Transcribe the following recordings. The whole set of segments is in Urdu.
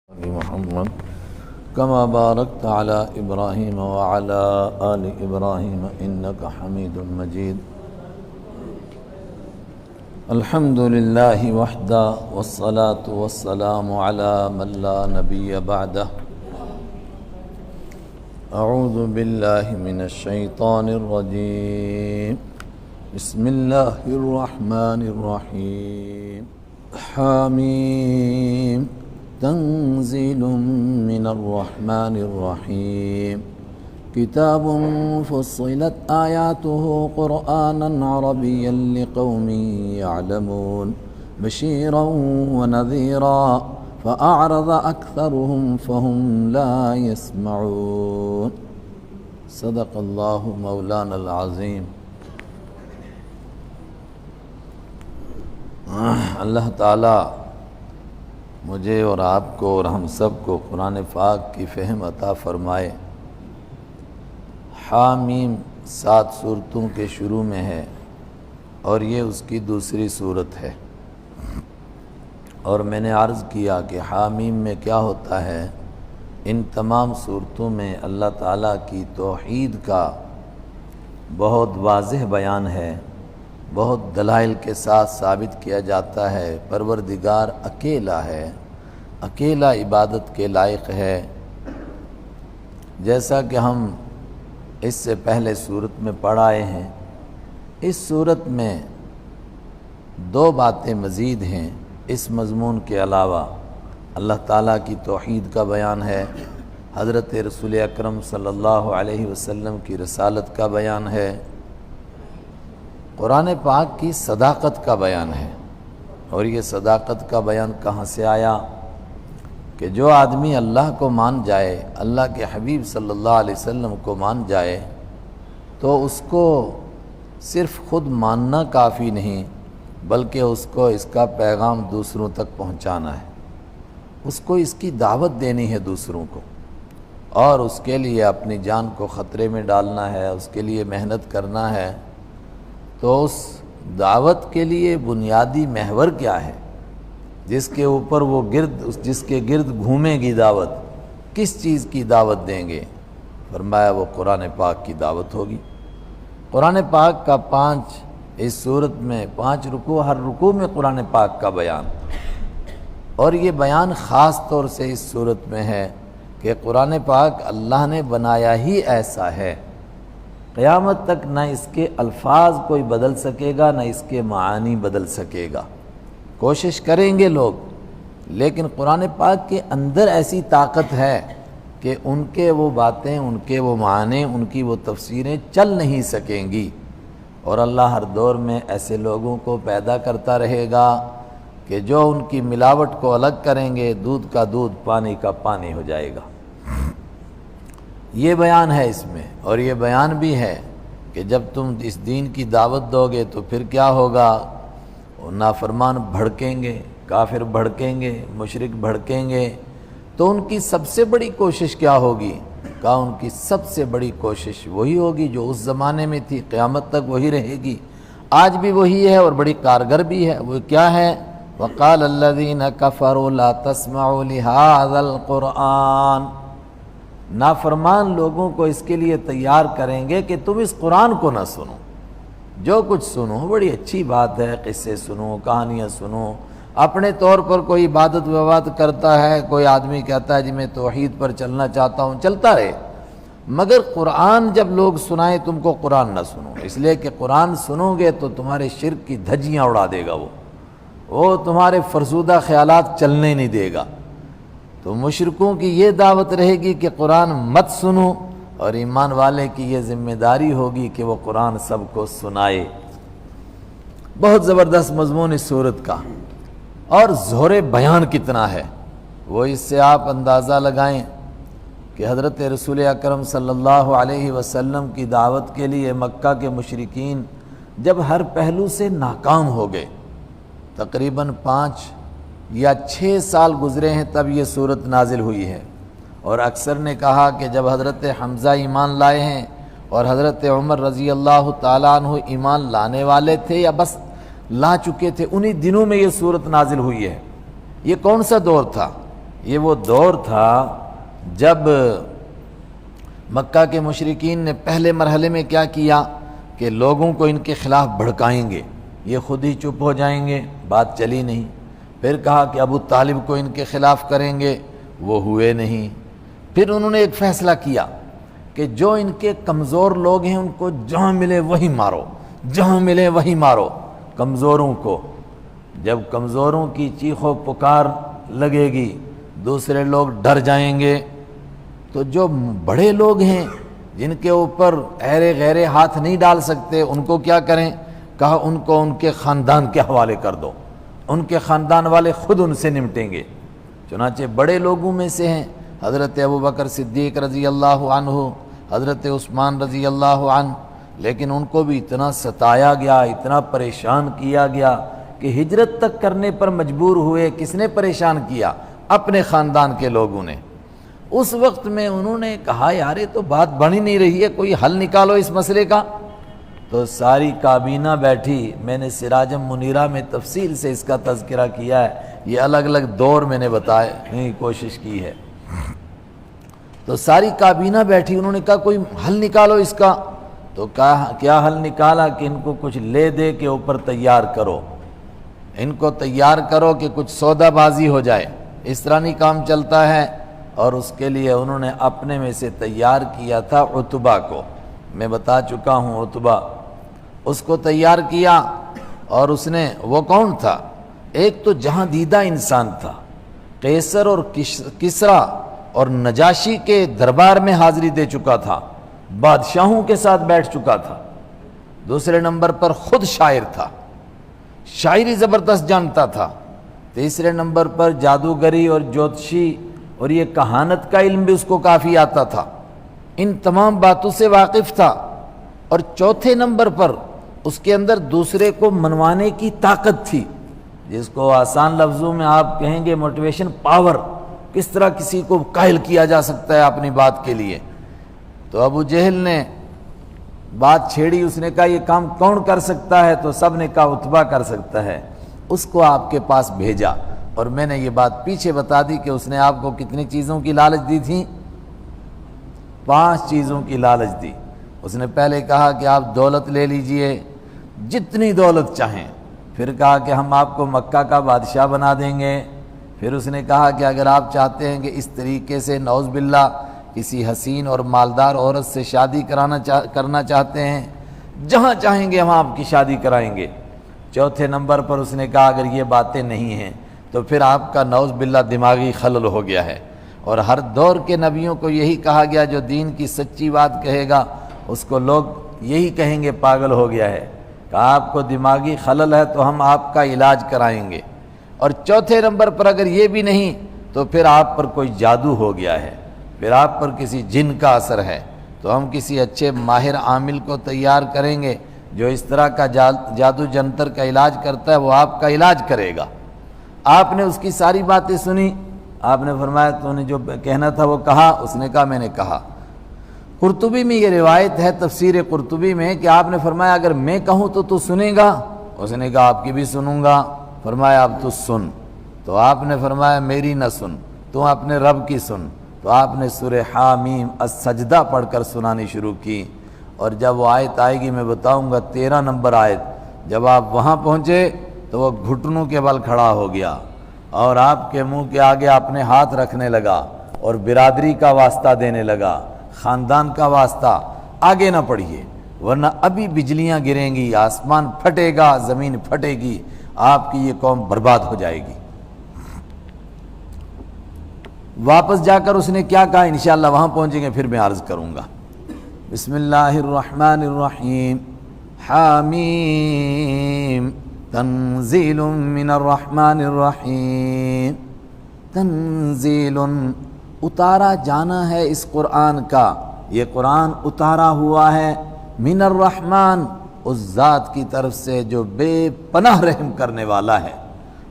محمد كما باركت على إبراهيم وعلى آل إبراهيم إنك حميد مجيد. الحمد لله وحده والصلاة والسلام على من لا نبي بعده. أعوذ بالله من الشيطان الرجيم. بسم الله الرحمن الرحيم. حميم تنزيل من الرحمن الرحيم. كتاب فصلت آياته قرآنا عربيا لقوم يعلمون بشيرا ونذيرا فأعرض أكثرهم فهم لا يسمعون. صدق الله مولانا العظيم. اللہ تعالی مجھے اور آپ کو اور ہم سب کو قرآن پاک کی فہم عطا فرمائے. حامیم 7 سورتوں کے شروع میں ہے اور یہ اس کی دوسری سورت ہے. اور میں نے عرض کیا کہ حامیم میں کیا ہوتا ہے، ان تمام صورتوں میں اللہ تعالیٰ کی توحید کا بہت واضح بیان ہے، بہت دلائل کے ساتھ ثابت کیا جاتا ہے پروردگار اکیلا ہے، اکیلا عبادت کے لائق ہے. جیسا کہ ہم اس سے پہلے صورت میں پڑھ آئے ہیں، اس صورت میں 2 باتیں مزید ہیں. اس مضمون کے علاوہ اللہ تعالیٰ کی توحید کا بیان ہے، حضرت رسول اکرم صلی اللہ علیہ وسلم کی رسالت کا بیان ہے، قرآن پاک کی صداقت کا بیان ہے. اور یہ صداقت کا بیان کہاں سے آیا کہ جو آدمی اللہ کو مان جائے، اللہ کے حبیب صلی اللہ علیہ وسلم کو مان جائے، تو اس کو صرف خود ماننا کافی نہیں بلکہ اس کو اس کا پیغام دوسروں تک پہنچانا ہے، اس کو اس کی دعوت دینی ہے دوسروں کو، اور اس کے لیے اپنی جان کو خطرے میں ڈالنا ہے، اس کے لیے محنت کرنا ہے. تو اس دعوت کے لیے بنیادی محور کیا ہے جس کے اوپر وہ جس کے گرد گھومے گی دعوت؟ کس چیز کی دعوت دیں گے؟ فرمایا وہ قرآن پاک کی دعوت ہوگی. قرآن پاک کا 5 اس صورت میں 5 رکوع، ہر رکوع میں قرآن پاک کا بیان. اور یہ بیان خاص طور سے اس صورت میں ہے کہ قرآن پاک اللہ نے بنایا ہی ایسا ہے، قیامت تک نہ اس کے الفاظ کوئی بدل سکے گا، نہ اس کے معانی بدل سکے گا. کوشش کریں گے لوگ، لیکن قرآن پاک کے اندر ایسی طاقت ہے کہ ان کے وہ باتیں، ان کے وہ معنی، ان کی وہ تفسیریں چل نہیں سکیں گی. اور اللہ ہر دور میں ایسے لوگوں کو پیدا کرتا رہے گا کہ جو ان کی ملاوٹ کو الگ کریں گے، دودھ کا دودھ، پانی کا پانی ہو جائے گا. یہ بیان ہے اس میں. اور یہ بیان بھی ہے کہ جب تم اس دین کی دعوت دو گے تو پھر کیا ہوگا، نافرمان بھڑکیں گے، کافر بھڑکیں گے، مشرک بھڑکیں گے. تو ان کی سب سے بڑی کوشش کیا ہوگی؟ کہا ان کی سب سے بڑی کوشش وہی ہوگی جو اس زمانے میں تھی، قیامت تک وہی رہے گی، آج بھی وہی ہے اور بڑی کارگر بھی ہے. وہ کیا ہے؟ وَقَالَ الَّذِينَ كَفَرُوا لَا تَسْمَعُوا لِهَذَا الْقُرْآنِ. نافرمان لوگوں کو اس کے لیے تیار کریں گے کہ تم اس قرآن کو نہ سنو. جو کچھ سنو بڑی اچھی بات ہے، قصے سنو، کہانیاں سنو. اپنے طور پر کوئی عبادت وبادت کرتا ہے، کوئی آدمی کہتا ہے جی میں توحید پر چلنا چاہتا ہوں، چلتا رہے، مگر قرآن جب لوگ سنائیں تم کو قرآن نہ سنو. اس لیے کہ قرآن سنو گے تو تمہارے شرک کی دھجیاں اڑا دے گا، وہ تمہارے فرسودہ خیالات چلنے نہیں دے گا. تو مشرکوں کی یہ دعوت رہے گی کہ قرآن مت سنو، اور ایمان والے کی یہ ذمہ داری ہوگی کہ وہ قرآن سب کو سنائے. بہت زبردست مضمون اس صورت کا. اور زور بیان کتنا ہے وہ اس سے آپ اندازہ لگائیں کہ حضرت رسول اکرم صلی اللہ علیہ وسلم کی دعوت کے لیے مکہ کے مشرکین جب ہر پہلو سے ناکام ہو گئے، تقریباً 5 یا 6 سال گزرے ہیں تب یہ صورت نازل ہوئی ہے. اور اکثر نے کہا کہ جب حضرت حمزہ ایمان لائے ہیں اور حضرت عمر رضی اللہ تعالیٰ عنہ ایمان لانے والے تھے یا بس لا چکے تھے، انہی دنوں میں یہ صورت نازل ہوئی ہے. یہ کون سا دور تھا؟ یہ وہ دور تھا جب مکہ کے مشرکین نے پہلے مرحلے میں کیا کیا کہ لوگوں کو ان کے خلاف بھڑکائیں گے، یہ خود ہی چپ ہو جائیں گے، بات چلی نہیں۔ پھر کہا کہ ابو طالب کو ان کے خلاف کریں گے، وہ ہوئے نہیں۔ پھر انہوں نے ایک فیصلہ کیا کہ جو ان کے کمزور لوگ ہیں ان کو جہاں ملے وہی مارو، جہاں ملے وہی مارو کمزوروں کو۔ جب کمزوروں کی چیخ و پکار لگے گی دوسرے لوگ ڈر جائیں گے، تو جو بڑے لوگ ہیں جن کے اوپر ایرے غیرے ہاتھ نہیں ڈال سکتے ان کو کیا کریں؟ کہا ان کو ان کے خاندان کے حوالے کر دو، ان کے خاندان والے خود ان سے نمٹیں گے۔ چنانچہ بڑے لوگوں میں سے ہیں حضرت ابوبکر صدیق رضی اللہ عنہ، حضرت عثمان رضی اللہ عنہ، لیکن ان کو بھی اتنا ستایا گیا، اتنا پریشان کیا گیا کہ ہجرت تک کرنے پر مجبور ہوئے۔ کس نے پریشان کیا؟ اپنے خاندان کے لوگوں نے۔ اس وقت میں انہوں نے کہا یار یہ تو بات بن ہی نہیں رہی ہے، کوئی حل نکالو اس مسئلے کا۔ تو ساری کابینہ بیٹھی، میں نے سراجم منیرہ میں تفصیل سے اس کا تذکرہ کیا ہے، یہ الگ الگ دور میں نے بتانے کی کوشش کی ہے۔ تو ساری کابینہ بیٹھی، انہوں نے کہا کوئی حل نکالو اس کا۔ تو کہا کیا حل نکالا کہ ان کو کچھ لے دے کے اوپر تیار کرو، ان کو تیار کرو کہ کچھ سودا بازی ہو جائے، اس طرح نہیں کام چلتا ہے۔ اور اس کے لیے انہوں نے اپنے میں سے تیار کیا تھا عتبہ کو، میں بتا چکا ہوں عتبہ، اس کو تیار کیا۔ اور اس نے، وہ کون تھا؟ ایک تو جہاں دیدہ انسان تھا، قیصر اور کسریٰ اور نجاشی کے دربار میں حاضری دے چکا تھا، بادشاہوں کے ساتھ بیٹھ چکا تھا۔ دوسرے نمبر پر خود شاعر تھا، شاعری زبردست جانتا تھا۔ تیسرے نمبر پر جادوگری اور جوتشی اور یہ کہانت کا علم بھی اس کو کافی آتا تھا، ان تمام باتوں سے واقف تھا۔ اور چوتھے نمبر پر اس کے اندر دوسرے کو منوانے کی طاقت تھی، جس کو آسان لفظوں میں آپ کہیں گے موٹیویشن پاور، کس طرح کسی کو قائل کیا جا سکتا ہے اپنی بات کے لیے۔ تو ابو جہل نے بات چھیڑی، اس نے کہا یہ کام کون کر سکتا ہے؟ تو سب نے کہا عتبہ کر سکتا ہے۔ اس کو آپ کے پاس بھیجا، اور میں نے یہ بات پیچھے بتا دی کہ اس نے آپ کو کتنی چیزوں کی لالچ دی تھی؟ 5 چیزوں کی لالچ دی۔ اس نے پہلے کہا کہ آپ دولت لے لیجئے، جتنی دولت چاہیں۔ پھر کہا کہ ہم آپ کو مکہ کا بادشاہ بنا دیں گے۔ پھر اس نے کہا کہ اگر آپ چاہتے ہیں کہ اس طریقے سے نعوذ باللہ کسی حسین اور مالدار عورت سے شادی کرنا چاہتے ہیں، جہاں چاہیں گے ہم آپ کی شادی کرائیں گے۔ چوتھے نمبر پر اس نے کہا اگر یہ باتیں نہیں ہیں تو پھر آپ کا نعوذ باللہ دماغی خلل ہو گیا ہے۔ اور ہر دور کے نبیوں کو یہی کہا گیا جو دین کی سچی بات کہے گا اس کو لوگ یہی کہیں گے پاگل ہو گیا ہے، کہ آپ کو دماغی خلل ہے تو ہم آپ کا علاج کرائیں گے۔ اور چوتھے نمبر پر اگر یہ بھی نہیں تو پھر آپ پر کوئی جادو ہو گیا ہے، پھر آپ پر کسی جن کا اثر ہے، تو ہم کسی اچھے ماہر عامل کو تیار کریں گے جو اس طرح کا جادو جنتر کا علاج کرتا ہے، وہ آپ کا علاج کرے گا۔ آپ نے اس کی ساری باتیں سنی، آپ نے فرمایا تو نے جو کہنا تھا وہ کہا؟ اس نے کہا میں نے کہا۔ قرطبی میں یہ روایت ہے، تفسیر قرطبی میں، کہ آپ نے فرمایا اگر میں کہوں تو سنے گا؟ اس نے کہا آپ کی بھی سنوں گا۔ فرمایا اب تو سن۔ تو آپ نے فرمایا میری نہ سن، تو اپنے رب کی سن۔ تو آپ نے سورہ حامیم السجدہ پڑھ کر سنانی شروع کی، اور جب وہ آیت آئے گی میں بتاؤں گا 13 نمبر آیت، جب آپ وہاں پہنچے تو وہ گھٹنوں کے بل کھڑا ہو گیا اور آپ کے منہ کے آگے اپنے ہاتھ رکھنے لگا اور برادری کا واسطہ دینے لگا، خاندان کا واسطہ۔ آگے نہ پڑھیے ورنہ ابھی بجلیاں گریں گی، آسمان پھٹے گا، زمین پھٹے گی، آپ کی یہ قوم برباد ہو جائے گی۔ واپس جا کر اس نے کیا کہا؟ انشاءاللہ وہاں پہنچیں گے پھر میں عرض کروں گا۔ بسم اللہ الرحمن الرحیم، حامیم تنزیل من الرحمن الرحیم۔ تنزیل، اتارا جانا ہے اس قرآن کا، یہ قرآن اتارا ہوا ہے من الرحمن، اس ذات کی طرف سے جو بے پناہ رحم کرنے والا ہے،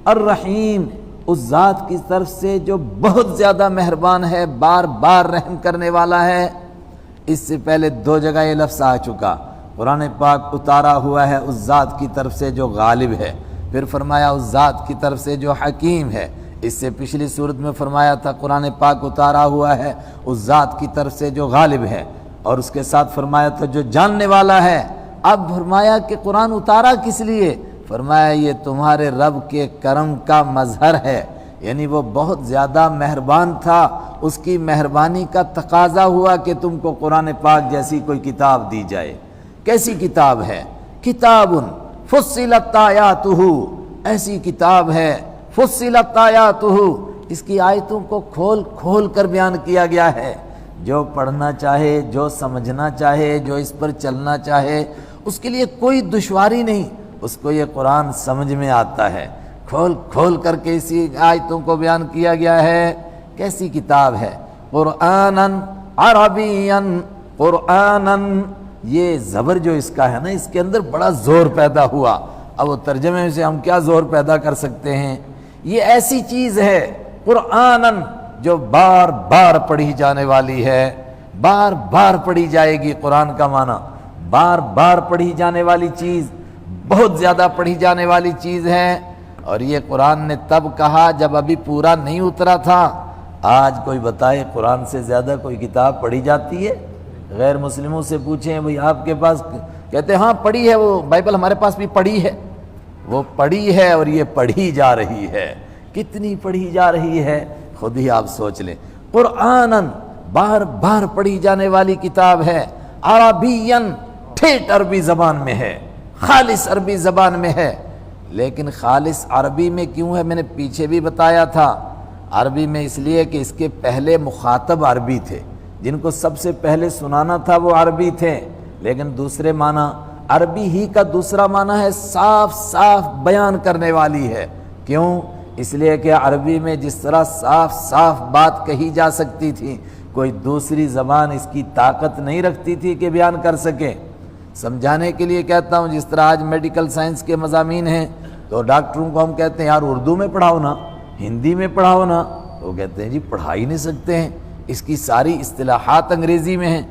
الرحیم، اس ذات کی طرف سے جو بہت زیادہ مہربان ہے، بار بار رحم کرنے والا ہے۔ اس سے پہلے 2 جگہ یہ لفظ آ چکا، قرآن پاک اتارا ہوا ہے اس ذات کی طرف سے جو غالب ہے، پھر فرمایا اس ذات کی طرف سے جو حکیم ہے۔ اس سے پچھلی صورت میں فرمایا تھا قرآن پاک اتارا ہوا ہے اس ذات کی طرف سے جو غالب ہے، اور اس کے ساتھ فرمایا تھا جو جاننے والا ہے۔ اب فرمایا کہ قرآن اتارا کس لیے؟ فرمایا یہ تمہارے رب کے کرم کا مظہر ہے، یعنی وہ بہت زیادہ مہربان تھا، اس کی مہربانی کا تقاضا ہوا کہ تم کو قرآن پاک جیسی کوئی کتاب دی جائے۔ کیسی کتاب ہے؟ کتاب فصلت آیاتہ، ایسی کتاب ہے فصلت آیاتہ، اس کی آیتوں کو کھول کھول کر بیان کیا گیا ہے۔ جو پڑھنا چاہے، جو سمجھنا چاہے، جو اس پر چلنا چاہے، اس کے لیے کوئی دشواری نہیں، اس کو یہ قرآن سمجھ میں آتا ہے۔ کھول کھول کر کے اسی آیتوں کو بیان کیا گیا ہے۔ کیسی کتاب ہے؟ قرآناً عربیاً، قرآناً، یہ زبر جو اس کا ہے نا، اس کے اندر بڑا زور پیدا ہوا۔ اب وہ ترجمے سے ہم کیا زور پیدا کر سکتے ہیں؟ یہ ایسی چیز ہے قرآناً جو بار بار پڑھی جانے والی ہے، بار بار پڑھی جائے گی۔ قرآن کا معنی بار بار پڑھی جانے والی چیز، بہت زیادہ پڑھی جانے والی چیز ہے۔ اور یہ قرآن نے تب کہا جب ابھی پورا نہیں اترا تھا۔ آج کوئی بتائے قرآن سے زیادہ کوئی کتاب پڑھی جاتی ہے؟ غیر مسلموں سے پوچھیں بھئی آپ کے پاس، کہتے ہیں ہاں پڑھی ہے، وہ بائبل ہمارے پاس بھی پڑھی ہے۔ وہ پڑھی ہے اور یہ پڑھی جا رہی ہے۔ کتنی پڑھی جا رہی ہے خود ہی آپ سوچ لیں۔ قرآناً، بار بار پڑھی جانے والی کتاب ہے۔ عربیاً، ٹھیٹ عربی زبان میں ہے، خالص عربی زبان میں ہے۔ لیکن خالص عربی میں کیوں ہے؟ میں نے پیچھے بھی بتایا تھا، عربی میں اس لیے کہ اس کے پہلے مخاطب عربی تھے، جن کو سب سے پہلے سنانا تھا وہ عربی تھے۔ لیکن دوسرے معنی، عربی ہی کا دوسرا معنی ہے صاف صاف بیان کرنے والی ہے۔ کیوں؟ اس لیے کہ عربی میں جس طرح صاف صاف بات کہی جا سکتی تھی، کوئی دوسری زبان اس کی طاقت نہیں رکھتی تھی کہ بیان کر سکے۔ سمجھانے کے لیے کہتا ہوں، جس طرح آج میڈیکل سائنس کے مضامین ہیں تو ڈاکٹروں کو ہم کہتے ہیں یار اردو میں پڑھاؤ نا، ہندی میں پڑھاؤ نا، تو کہتے ہیں جی پڑھا ہی نہیں سکتے ہیں، اس کی ساری اصطلاحات انگریزی میں ہیں،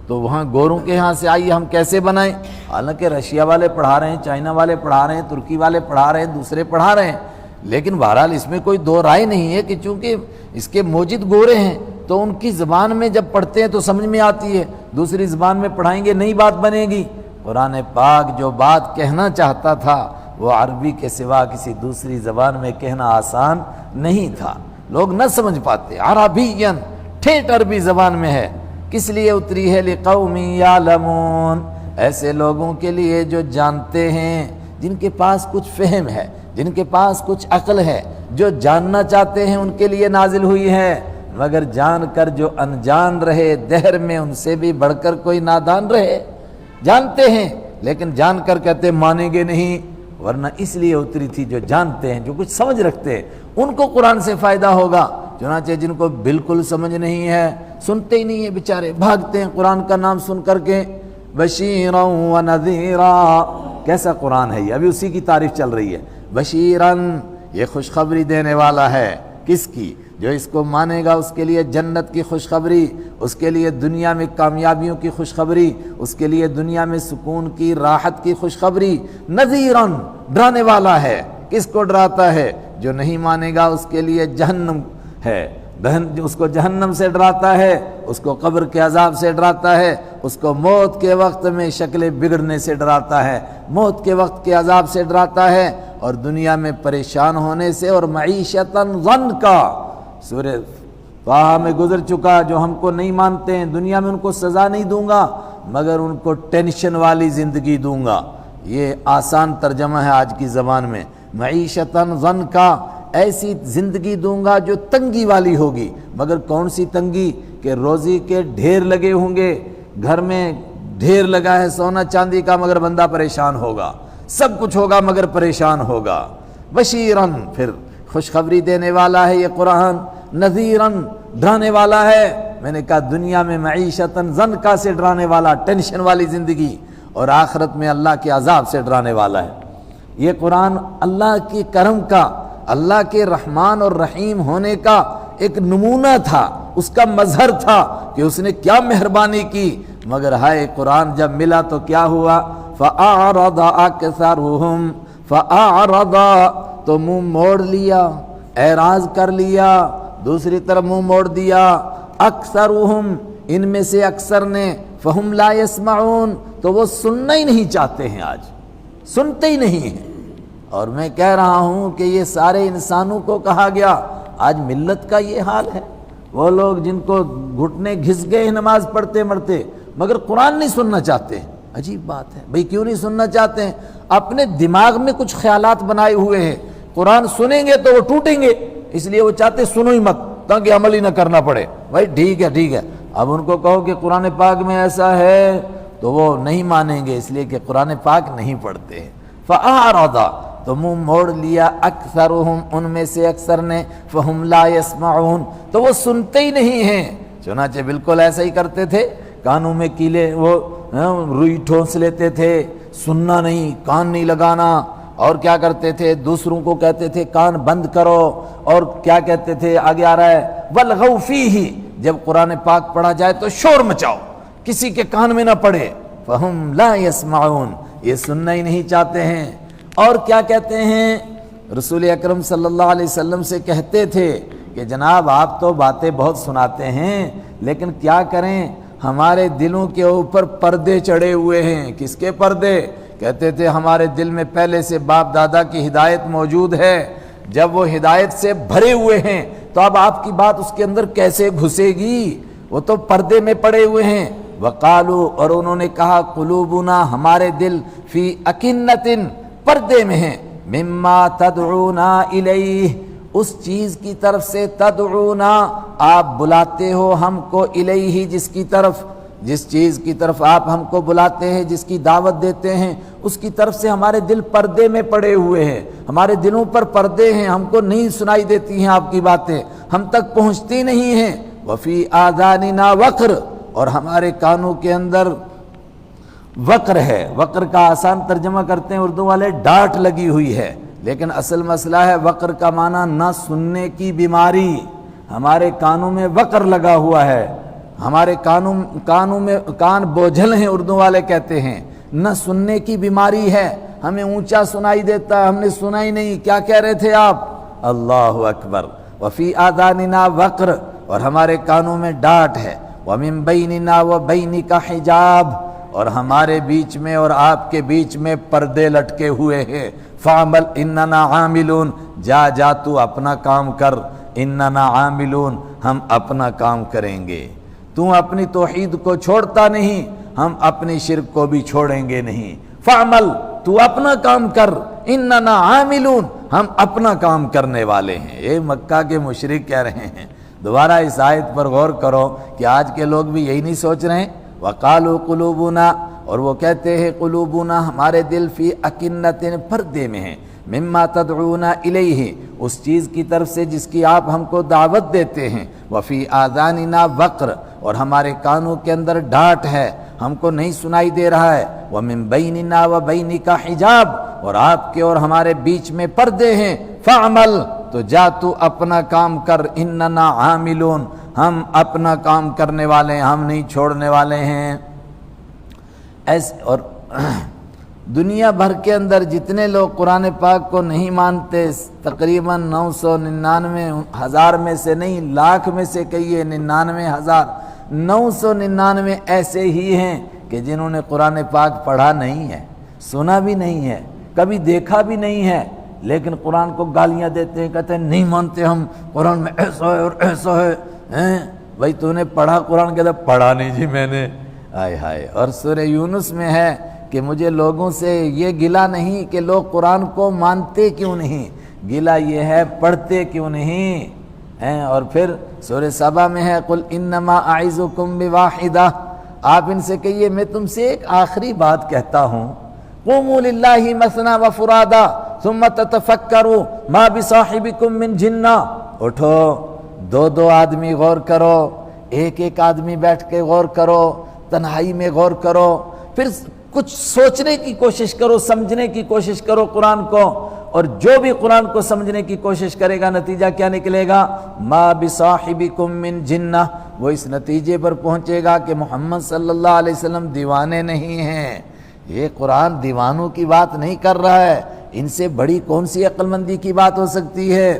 تو وہاں گوروں کے ہاں سے آئیے ہم کیسے بنائیں؟ حالانکہ رشیا والے پڑھا رہے ہیں، چائنا والے پڑھا رہے ہیں، ترکی والے پڑھا رہے ہیں، دوسرے پڑھا رہے ہیں، لیکن بہرحال اس میں کوئی دو رائے نہیں ہے کہ چونکہ اس کے موجد گورے ہیں تو ان کی زبان میں جب پڑھتے ہیں تو سمجھ میں آتی ہے، دوسری زبان میں پڑھائیں گے نئی بات بنے گی۔ قرآن پاک جو بات کہنا چاہتا تھا وہ عربی کے سوا کسی دوسری زبان میں کہنا آسان نہیں تھا، لوگ نہ سمجھ پاتے۔ عربیاً، ٹھیٹ عربی زبان میں ہے۔ کس لیے اتری ہے؟ لقوم یعلمون، ایسے لوگوں کے لیے جو جانتے ہیں، جن کے پاس کچھ فہم ہے، جن کے پاس کچھ عقل ہے، جو جاننا چاہتے ہیں ان کے لیے نازل ہوئی ہے۔ مگر جان کر جو انجان رہے دہر میں، ان سے بھی بڑھ کر کوئی نادان رہے۔ جانتے ہیں لیکن جان کر کہتے مانیں گے نہیں، ورنہ اس لیے اتری تھی جو جانتے ہیں، جو کچھ سمجھ رکھتے ہیں، ان کو قرآن سے فائدہ ہوگا۔ چنانچہ جن کو بالکل سمجھ نہیں ہے، سنتے ہی نہیں ہیں بیچارے، بھاگتے ہیں قرآن کا نام سن کر کے۔ بشیرا و نذیرا، کیسا قرآن ہے یہ؟ ابھی اسی کی تعریف چل رہی ہے۔ بشیرن، یہ خوشخبری دینے والا ہے، کس کی؟ جو اس کو مانے گا اس کے لیے جنت کی خوشخبری، اس کے لیے دنیا میں کامیابیوں کی خوشخبری، اس کے لیے دنیا میں سکون کی، راحت کی خوشخبری۔ نذیرن، ڈرانے والا ہے، کس کو ڈراتا ہے؟ جو نہیں مانے گا اس کے لیے جہنم ہے، اس کو جہنم سے ڈراتا ہے، اس کو قبر کے عذاب سے ڈراتا ہے، اس کو موت کے وقت میں شکل بگڑنے سے ڈراتا ہے، موت کے وقت کے عذاب سے ڈراتا ہے، اور دنیا میں پریشان ہونے سے، اور معیشتاً ضنکا، سورہ طٰہٰ میں گزر چکا، جو ہم کو نہیں مانتے ہیں دنیا میں ان کو سزا نہیں دوں گا مگر ان کو ٹینشن والی زندگی دوں گا۔ یہ آسان ترجمہ ہے آج کی زبان میں۔ معیشتاً ضنکا، ایسی زندگی دوں گا جو تنگی والی ہوگی، مگر کون سی تنگی؟ کہ روزی کے ڈھیر لگے ہوں گے، گھر میں ڈھیر لگا ہے سونا چاندی کا، مگر بندہ پریشان ہوگا، سب کچھ ہوگا مگر پریشان ہوگا۔ بشیرن، پھر خوشخبری دینے والا ہے یہ قرآن، نذیرن، ڈرانے والا ہے۔ میں نے کہا دنیا میں معیشتاً ضنکا سے ڈرانے والا، ٹینشن والی زندگی، اور آخرت میں اللہ کے عذاب سے ڈرانے والا ہے۔ یہ قرآن اللہ کی کرم کا، اللہ کے رحمان اور رحیم ہونے کا ایک نمونہ تھا، اس کا مظہر تھا کہ اس نے کیا مہربانی کی۔ مگر ہائے قرآن جب ملا تو کیا ہوا؟ فَأَعْرَضَ أَكْثَرُهُمْ، فَأَعْرَضَ، تو منہ موڑ لیا اعراض کر لیا، دوسری طرف منہ موڑ دیا۔ اکثرہم، ان میں سے اکثر نے، فہم لا یسمعون، تو وہ سننا ہی نہیں چاہتے ہیں، آج سنتے ہی نہیں ہیں۔ اور میں کہہ رہا ہوں کہ یہ سارے انسانوں کو کہا گیا، آج ملت کا یہ حال ہے۔ وہ لوگ جن کو گھٹنے گھس گئے ہیں نماز پڑھتے مرتے، مگر قرآن نہیں سننا چاہتے۔ عجیب بات ہے بھئی، کیوں نہیں سننا چاہتے ہیں؟ اپنے دماغ میں کچھ خیالات بنائے ہوئے ہیں، قرآن سنیں گے تو وہ ٹوٹیں گے، اس لیے وہ چاہتے سنو ہی مت تاکہ عمل ہی نہ کرنا پڑے۔ بھائی ٹھیک ہے ٹھیک ہے، اب ان کو کہو کہ قرآن پاک میں ایسا ہے تو وہ نہیں مانیں گے، اس لیے کہ قرآن پاک نہیں پڑھتے ہیں۔ فَأَعْرَضَ، تو منہ موڑ لیا، اکثرہم، ان میں سے اکثر نے، فَهُمْ لَا يَسْمَعُونَ، تو وہ سنتے ہی نہیں ہیں۔ چنانچہ بالکل ایسا ہی کرتے تھے، کانوں میں کیلے وہ روئی ٹھونس لیتے تھے، سننا نہیں، کان نہیں لگانا، اور کیا کرتے تھے، دوسروں کو کہتے تھے کان بند کرو، اور کیا کہتے تھے، آگے آ رہا ہے وَالْغَوْ فِيهِ، جب قرآن پاک پڑھا جائے تو شور مچاؤ، کسی کے کان میں نہ پڑے۔ فَهُمْ لَا يَسْمَعُونَ، یہ سننا ہی نہیں چاہتے ہیں۔ اور کیا کہتے ہیں، رسول اکرم صلی اللہ علیہ وسلم سے کہتے تھے کہ جناب آپ تو باتیں بہت سناتے ہیں، لیکن کیا کریں، ہمارے دلوں کے اوپر پردے چڑھے ہوئے ہیں۔ کس کے پردے؟ کہتے تھے ہمارے دل میں پہلے سے باپ دادا کی ہدایت موجود ہے، جب وہ ہدایت سے بھرے ہوئے ہیں تو اب آپ کی بات اس کے اندر کیسے گھسے گی، وہ تو پردے میں پڑے ہوئے ہیں۔ وقالو، اور انہوں نے کہا، قلوبنا، ہمارے دل، فی اکنۃ، پردے میں ہیں، مما تدعونا الیہ، اس چیز کی طرف سے، تدعونا، آپ بلاتے ہو ہم کو، الیہ، جس چیز کی طرف آپ ہم کو بلاتے ہیں، جس کی دعوت دیتے ہیں، اس کی طرف سے ہمارے دل پردے میں پڑے ہوئے ہیں، ہمارے دلوں پر پردے ہیں، ہم کو نہیں سنائی دیتی ہیں آپ کی باتیں، ہم تک پہنچتی نہیں ہیں۔ وفی آذاننا وقر، اور ہمارے کانوں کے اندر وقر ہے۔ وقر کا آسان ترجمہ کرتے ہیں اردو والے، ڈانٹ لگی ہوئی ہے، لیکن اصل مسئلہ ہے وقر کا معنی نہ سننے کی بیماری۔ ہمارے کانوں میں وقر لگا ہوا ہے، ہمارے کانوں میں کان بوجھل ہیں، اردو والے کہتے ہیں، نہ سننے کی بیماری ہے، ہمیں اونچا سنائی دیتا، ہم نے سنا ہی نہیں، کیا کہہ رہے تھے آپ؟ اللہ اکبر۔ وفی آذاننا وقر، اور ہمارے کانوں میں ڈانٹ ہے، ومن بیننا وبینک حجاب، اور ہمارے بیچ میں اور آپ کے بیچ میں پردے لٹکے ہوئے ہیں۔ فعمل اننا عاملون، جا تو اپنا کام کر، اننا عاملون، ہم اپنا کام کریں گے۔ تو اپنی توحید کو چھوڑتا نہیں، ہم اپنی شرک کو بھی چھوڑیں گے نہیں۔ فعمل، تو اپنا کام کر، اننا عاملون، ہم اپنا کام کرنے والے ہیں۔ یہ مکہ کے مشرک کہہ رہے ہیں۔ دوبارہ اس آیت پر غور کرو کہ آج کے لوگ بھی یہی نہیں سوچ رہے ہیں۔ وقالوا قلوبنا، اور وہ کہتے ہیں قلوبنا، ہمارے دل، فی اکنۃ، پردے میں ہیں، مما تدعونا الیہ، اس چیز کی طرف سے جس کی آپ ہم کو دعوت دیتے ہیں، وفی آذاننا وقر، اور ہمارے کانوں کے اندر ڈانٹ ہے، ہم کو نہیں سنائی دے رہا ہے، ومن بیننا وبینک حجاب، اور آپ کے اور ہمارے بیچ میں پردے ہیں۔ فعمل، تو جا تو اپنا کام کر، اننا عاملون، ہم اپنا کام کرنے والے ہیں، ہم نہیں چھوڑنے والے ہیں۔ ایسے، اور دنیا بھر کے اندر جتنے لوگ قرآن پاک کو نہیں مانتے، تقریباً 999,000 میں سے نہیں، لاکھ میں سے کہیے 99,999 ایسے ہی ہیں کہ جنہوں نے قرآن پاک پڑھا نہیں ہے، سنا بھی نہیں ہے، کبھی دیکھا بھی نہیں ہے، لیکن قرآن کو گالیاں دیتے ہیں، کہتے ہیں نہیں مانتے ہم، قرآن میں ایسا ہے اور ایسا ہے۔ بھائی تو نے پڑھا قرآن؟ کہتا پڑھا نہیں جی میں نے۔ آئے ہائے۔ اور سورہ یونس میں ہے کہ مجھے لوگوں سے یہ گلہ نہیں کہ لوگ قرآن کو مانتے کیوں نہیں، گلہ یہ ہے پڑھتے کیوں نہیں۔ اور پھر سورہ سبا میں ہے قل انما اعظکم بواحدہ، آپ ان سے کہیے میں تم سے ایک آخری بات کہتا ہوں، قوموا للہ مثنی وفرادا ثم تتفکروا ما بصاحبکم من جنہ، اٹھو، دو آدمی غور کرو، ایک آدمی بیٹھ کے غور کرو، تنہائی میں غور کرو، پھر کچھ سوچنے کی کوشش کرو، سمجھنے کی کوشش کرو قرآن کو، اور جو بھی قرآن کو سمجھنے کی کوشش کرے گا نتیجہ کیا نکلے گا؟ ما بصاحبکم من جنہ، وہ اس نتیجے پر پہنچے گا کہ محمد صلی اللہ علیہ وسلم دیوانے نہیں ہیں۔ یہ قرآن دیوانوں کی بات نہیں کر رہا ہے، ان سے بڑی کون سی عقل مندی کی بات ہو سکتی ہے؟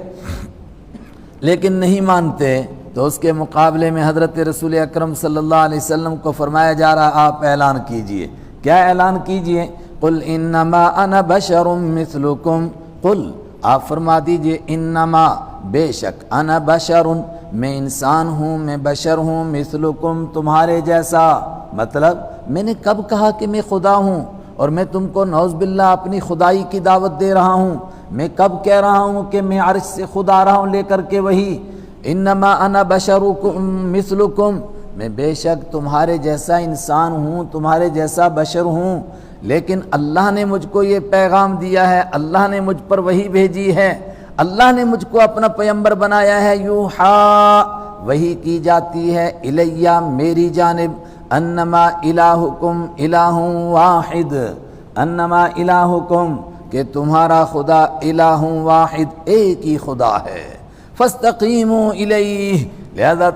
لیکن نہیں مانتے، تو اس کے مقابلے میں حضرت رسول اکرم صلی اللہ علیہ وسلم کو فرمایا جا رہا آپ اعلان کیجئے۔ کیا اعلان کیجئے؟ قل انما انا بشر مثلکم، قل آپ فرما دیجئے انما بے شک، انا بشر میں انسان ہوں، میں بشر ہوں، مثلکم تمہارے جیسا۔ مطلب میں نے کب کہا کہ میں خدا ہوں اور میں تم کو نعوذ باللہ اپنی خدائی کی دعوت دے رہا ہوں؟ میں کب کہہ رہا ہوں کہ میں عرش سے خود آ رہا ہوں لے کر کے وہی؟ انما انا بشرکم مثلکم، میں بے شک تمہارے جیسا انسان ہوں، تمہارے جیسا بشر ہوں، لیکن اللہ نے مجھ کو یہ پیغام دیا ہے، اللہ نے مجھ پر وحی بھیجی ہے، اللہ نے مجھ کو اپنا پیغمبر بنایا ہے۔ یوحا وحی کی جاتی ہے، الیہ میری جانب، انما الہکم الہ واحد، انما الہکم کہ تمہارا خدا الہ واحد ایک ہی خدا ہے، فاستقیموا الیہ لہذا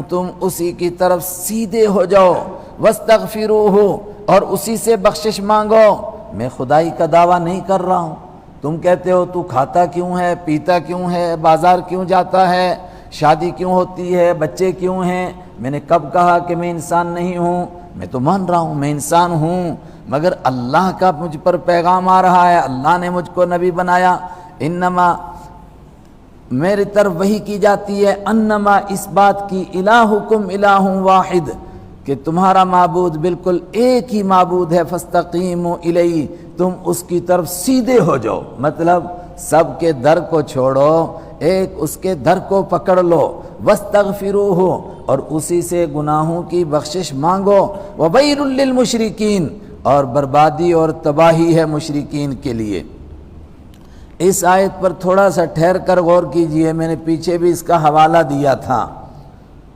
تم اسی کی طرف سیدھے ہو جاؤ، واستغفروہ اور اسی سے بخشش مانگو۔ میں خدائی کا دعویٰ نہیں کر رہا ہوں، تم کہتے ہو تو کھاتا کیوں ہے، پیتا کیوں ہے، بازار کیوں جاتا ہے، شادی کیوں ہوتی ہے، بچے کیوں ہیں؟ میں نے کب کہا کہ میں انسان نہیں ہوں؟ میں تو مان رہا ہوں میں انسان ہوں، مگر اللہ کا مجھ پر پیغام آ رہا ہے، اللہ نے مجھ کو نبی بنایا۔ انما میری طرف وحی کی جاتی ہے، انما اس بات کی، الہکم الہ واحد کہ تمہارا معبود بالکل ایک ہی معبود ہے، فاستقیموا الیہ تم اس کی طرف سیدھے ہو جاؤ، مطلب سب کے در کو چھوڑو، ایک اس کے در کو پکڑ لو، واستغفروہ اور اسی سے گناہوں کی بخشش مانگو، وویل للمشرکین اور بربادی اور تباہی ہے مشرکین کے لیے۔ اس آیت پر تھوڑا سا ٹھہر کر غور کیجئے، میں نے پیچھے بھی اس کا حوالہ دیا تھا۔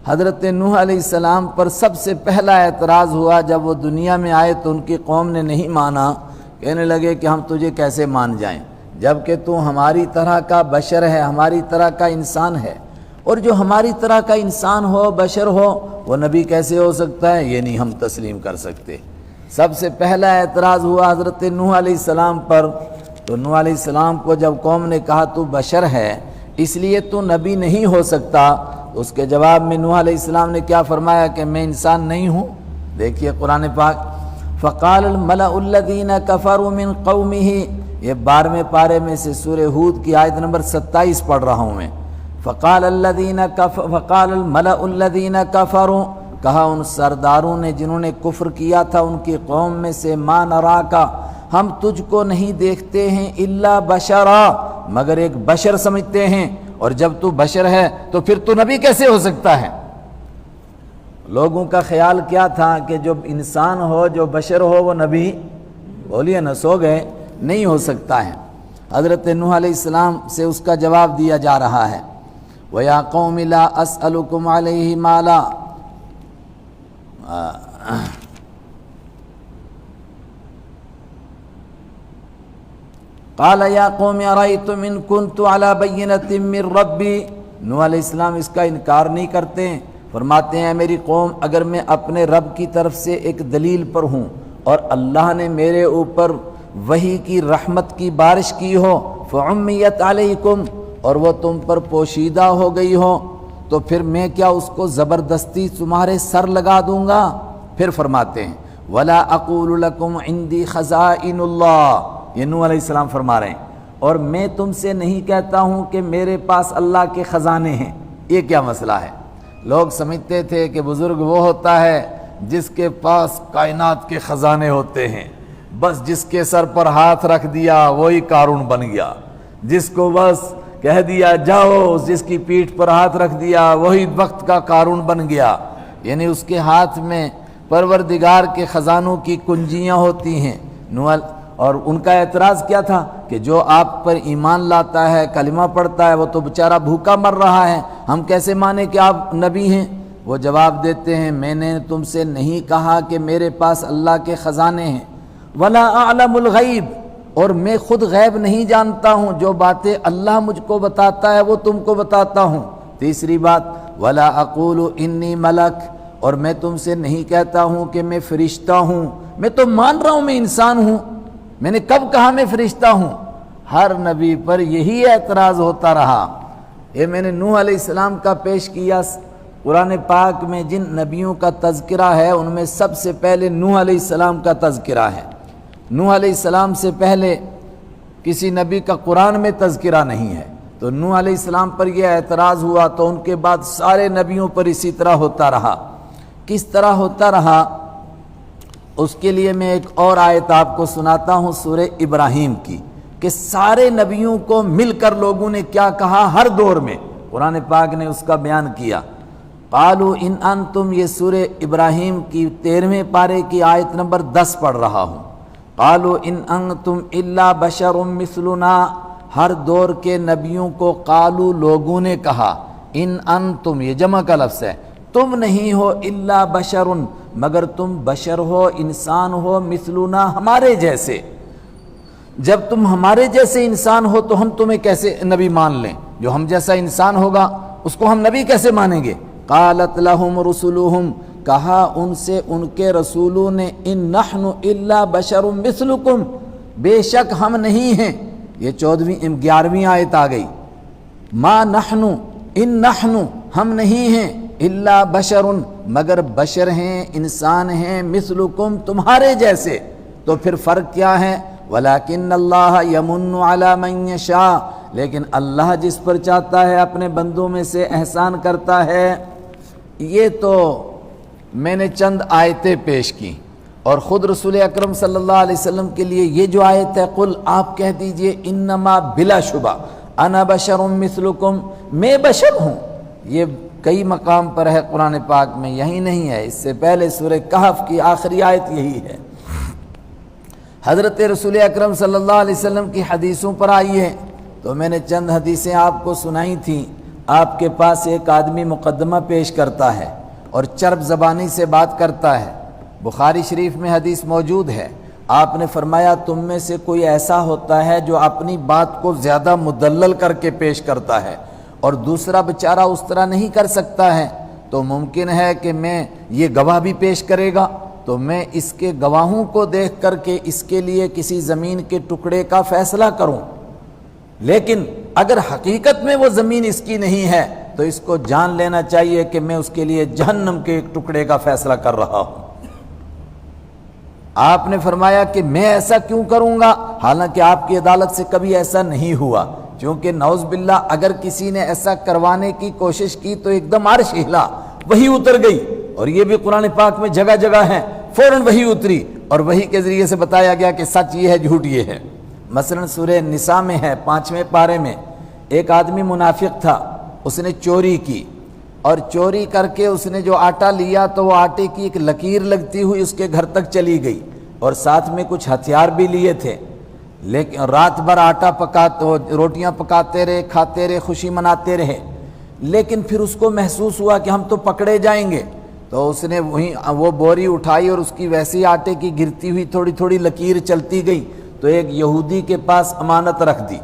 حضرت نوح علیہ السلام پر سب سے پہلا اعتراض ہوا جب وہ دنیا میں آئے تو ان کی قوم نے نہیں مانا، کہنے لگے کہ ہم تجھے کیسے مان جائیں جبکہ تو ہماری طرح کا بشر ہے، ہماری طرح کا انسان ہے، اور جو ہماری طرح کا انسان ہو، بشر ہو، وہ نبی کیسے ہو سکتا ہے؟ یہ نہیں ہم تسلیم کر سکتے۔ سب سے پہلا اعتراض ہوا حضرت نوح علیہ السلام پر، تو نوح علیہ السلام کو جب قوم نے کہا تو بشر ہے اس لیے تو نبی نہیں ہو سکتا، اس کے جواب میں نوح علیہ السلام نے کیا فرمایا کہ میں انسان نہیں ہوں؟ دیکھیے قرآن پاک، فقال الملأ الذین کفروا من قومہ، یہ 12ویں پارے میں سے سورہ ہود کی آیت نمبر 27 پڑھ رہا ہوں میں۔ فقال الملأ الذین کفروا، کہا ان سرداروں نے جنہوں نے کفر کیا تھا ان کی قوم میں سے، ما نراکا ہم تجھ کو نہیں دیکھتے ہیں الا بشرا مگر ایک بشر سمجھتے ہیں، اور جب تو بشر ہے تو پھر تو نبی کیسے ہو سکتا ہے؟ لوگوں کا خیال کیا تھا کہ جو انسان ہو، جو بشر ہو، وہ نبی، بولیے نہ سو گئے، نہیں ہو سکتا ہے۔ حضرت نوح علیہ السلام سے اس کا جواب دیا جا رہا ہے، وَيَا قَوْمِ لَا أَسْأَلُكُمْ عَلَيْهِ مَالًا، قال یا قوم ارأیتم ان کنت علی بینۃ من ربی، نوح علیہ السلام اس کا انکار نہیں کرتے ہیں، فرماتے ہیں میری قوم اگر میں اپنے رب کی طرف سے ایک دلیل پر ہوں اور اللہ نے میرے اوپر وحی کی رحمت کی بارش کی ہو، فعمیت علیکم اور وہ تم پر پوشیدہ ہو گئی ہو، تو پھر میں کیا اس کو زبردستی تمہارے سر لگا دوں گا؟ پھر فرماتے ہیں ولا اقول لکم عندی خزائن اللہ، یہ نوح علیہ السلام فرما رہے ہیں، اور میں تم سے نہیں کہتا ہوں کہ میرے پاس اللہ کے خزانے ہیں۔ یہ کیا مسئلہ ہے؟ لوگ سمجھتے تھے کہ بزرگ وہ ہوتا ہے جس کے پاس کائنات کے خزانے ہوتے ہیں، بس جس کے سر پر ہاتھ رکھ دیا وہی قارون بن گیا، جس کو بس کہہ دیا جاؤ، جس کی پیٹھ پر ہاتھ رکھ دیا وہی وقت کا قارون بن گیا، یعنی اس کے ہاتھ میں پروردگار کے خزانوں کی کنجیاں ہوتی ہیں۔ اور ان کا اعتراض کیا تھا کہ جو آپ پر ایمان لاتا ہے، کلمہ پڑھتا ہے، وہ تو بیچارہ بھوکا مر رہا ہے، ہم کیسے مانیں کہ آپ نبی ہیں؟ وہ جواب دیتے ہیں میں نے تم سے نہیں کہا کہ میرے پاس اللہ کے خزانے ہیں، ولا اعلم الغیب اور میں خود غیب نہیں جانتا ہوں، جو باتیں اللہ مجھ کو بتاتا ہے وہ تم کو بتاتا ہوں۔ تیسری بات ولا اقول انی ملک اور میں تم سے نہیں کہتا ہوں کہ میں فرشتہ ہوں، میں تو مان رہا ہوں میں انسان ہوں، میں نے کب کہا میں فرشتہ ہوں؟ ہر نبی پر یہی اعتراض ہوتا رہا، یہ میں نے نوح علیہ السلام کا پیش کیا۔ قرآن پاک میں جن نبیوں کا تذکرہ ہے ان میں سب سے پہلے نوح علیہ السلام کا تذکرہ ہے۔ نوح علیہ السلام سے پہلے کسی نبی کا قرآن میں تذکرہ نہیں ہے، تو نوح علیہ السلام پر یہ اعتراض ہوا تو ان کے بعد سارے نبیوں پر اسی طرح ہوتا رہا۔ کس طرح ہوتا رہا اس کے لیے میں ایک اور آیت آپ کو سناتا ہوں سورہ ابراہیم کی، کہ سارے نبیوں کو مل کر لوگوں نے کیا کہا ہر دور میں، قرآن پاک نے اس کا بیان کیا۔ قالوا ان انتم، یہ سورہ ابراہیم کی 13ویں پارے کی آیت نمبر 10 پڑھ رہا ہوں۔ قالوا ان انتم الا بشر مثلنا، ہر دور کے نبیوں کو قالوا لوگوں نے کہا، ان انتم یہ جمع کا لفظ ہے، تم نہیں ہو الا بشر مگر تم بشر ہو، انسان ہو، مثلنا ہمارے جیسے۔ جب تم ہمارے جیسے انسان ہو تو ہم تمہیں کیسے نبی مان لیں؟ جو ہم جیسا انسان ہوگا اس کو ہم نبی کیسے مانیں گے؟ قالت لهم رسلهم، کہا ان سے ان کے رسولوں نے، ان نحن الا بشر مثلکم، بے شک ہم نہیں ہیں۔ یہ 11ویں آیت آ گئی، ما نحن، ان نحن ہم نہیں ہیں، الا بشر مگر بشر ہیں، انسان ہیں، مثلکم تمہارے جیسے۔ تو پھر فرق کیا ہے؟ ولیکن اللہ یمن علی من یشاء، لیکن اللہ جس پر چاہتا ہے اپنے بندوں میں سے احسان کرتا ہے۔ یہ تو میں نے چند آیتیں پیش کی، اور خود رسول اکرم صلی اللہ علیہ وسلم کے لیے یہ جو آیت ہے، قل آپ کہہ دیجئے انما بلا شبہ انا بشر مثلکم، میں بشر ہوں، یہ کئی مقام پر ہے قرآن پاک میں، یہی نہیں ہے، اس سے پہلے سورہ کہف کی آخری آیت یہی ہے۔ حضرت رسول اکرم صلی اللہ علیہ وسلم کی حدیثوں پر آئی ہے، تو میں نے چند حدیثیں آپ کو سنائی تھیں۔ آپ کے پاس ایک آدمی مقدمہ پیش کرتا ہے اور چرب زبانی سے بات کرتا ہے، بخاری شریف میں حدیث موجود ہے، آپ نے فرمایا تم میں سے کوئی ایسا ہوتا ہے جو اپنی بات کو زیادہ مدلل کر کے پیش کرتا ہے اور دوسرا بیچارہ اس طرح نہیں کر سکتا ہے، تو ممکن ہے کہ میں یہ گواہ بھی پیش کرے گا تو میں اس کے گواہوں کو دیکھ کر کے اس کے لیے کسی زمین کے ٹکڑے کا فیصلہ کروں، لیکن اگر حقیقت میں وہ زمین اس کی نہیں ہے تو اس کو جان لینا چاہیے کہ میں اس کے لیے جہنم کے ایک ٹکڑے کا فیصلہ کر رہا ہوں۔ آپ نے فرمایا کہ میں ایسا کیوں کروں گا، حالانکہ آپ کی عدالت سے کبھی ایسا نہیں ہوا، کیونکہ نعوذ باللہ اگر کسی نے ایسا کروانے کی کوشش کی تو ایک دم عرش ہلا، وہی اتر گئی، اور یہ بھی قرآن پاک میں جگہ جگہ ہے، فوراً وہی اتری اور وہی کے ذریعے سے بتایا گیا کہ سچ یہ ہے جھوٹ یہ ہے۔ مثلا سورہ نساء میں ہے 5ویں پارے میں، ایک آدمی منافق تھا، اس نے چوری کی، اور چوری کر کے اس نے جو آٹا لیا تو وہ آٹے کی ایک لکیر لگتی ہوئی اس کے گھر تک چلی گئی، اور ساتھ میں کچھ ہتھیار بھی لیے تھے، لیکن رات بھر آٹا روٹیاں پکاتے رہے، کھاتے رہے، خوشی مناتے رہے، لیکن پھر اس کو محسوس ہوا کہ ہم تو پکڑے جائیں گے، تو اس نے وہ بوری اٹھائی اور اس کی ویسی آٹے کی گرتی ہوئی تھوڑی تھوڑی لکیر چلتی گئی، تو ایک یہودی کے پاس امانت رکھ دی،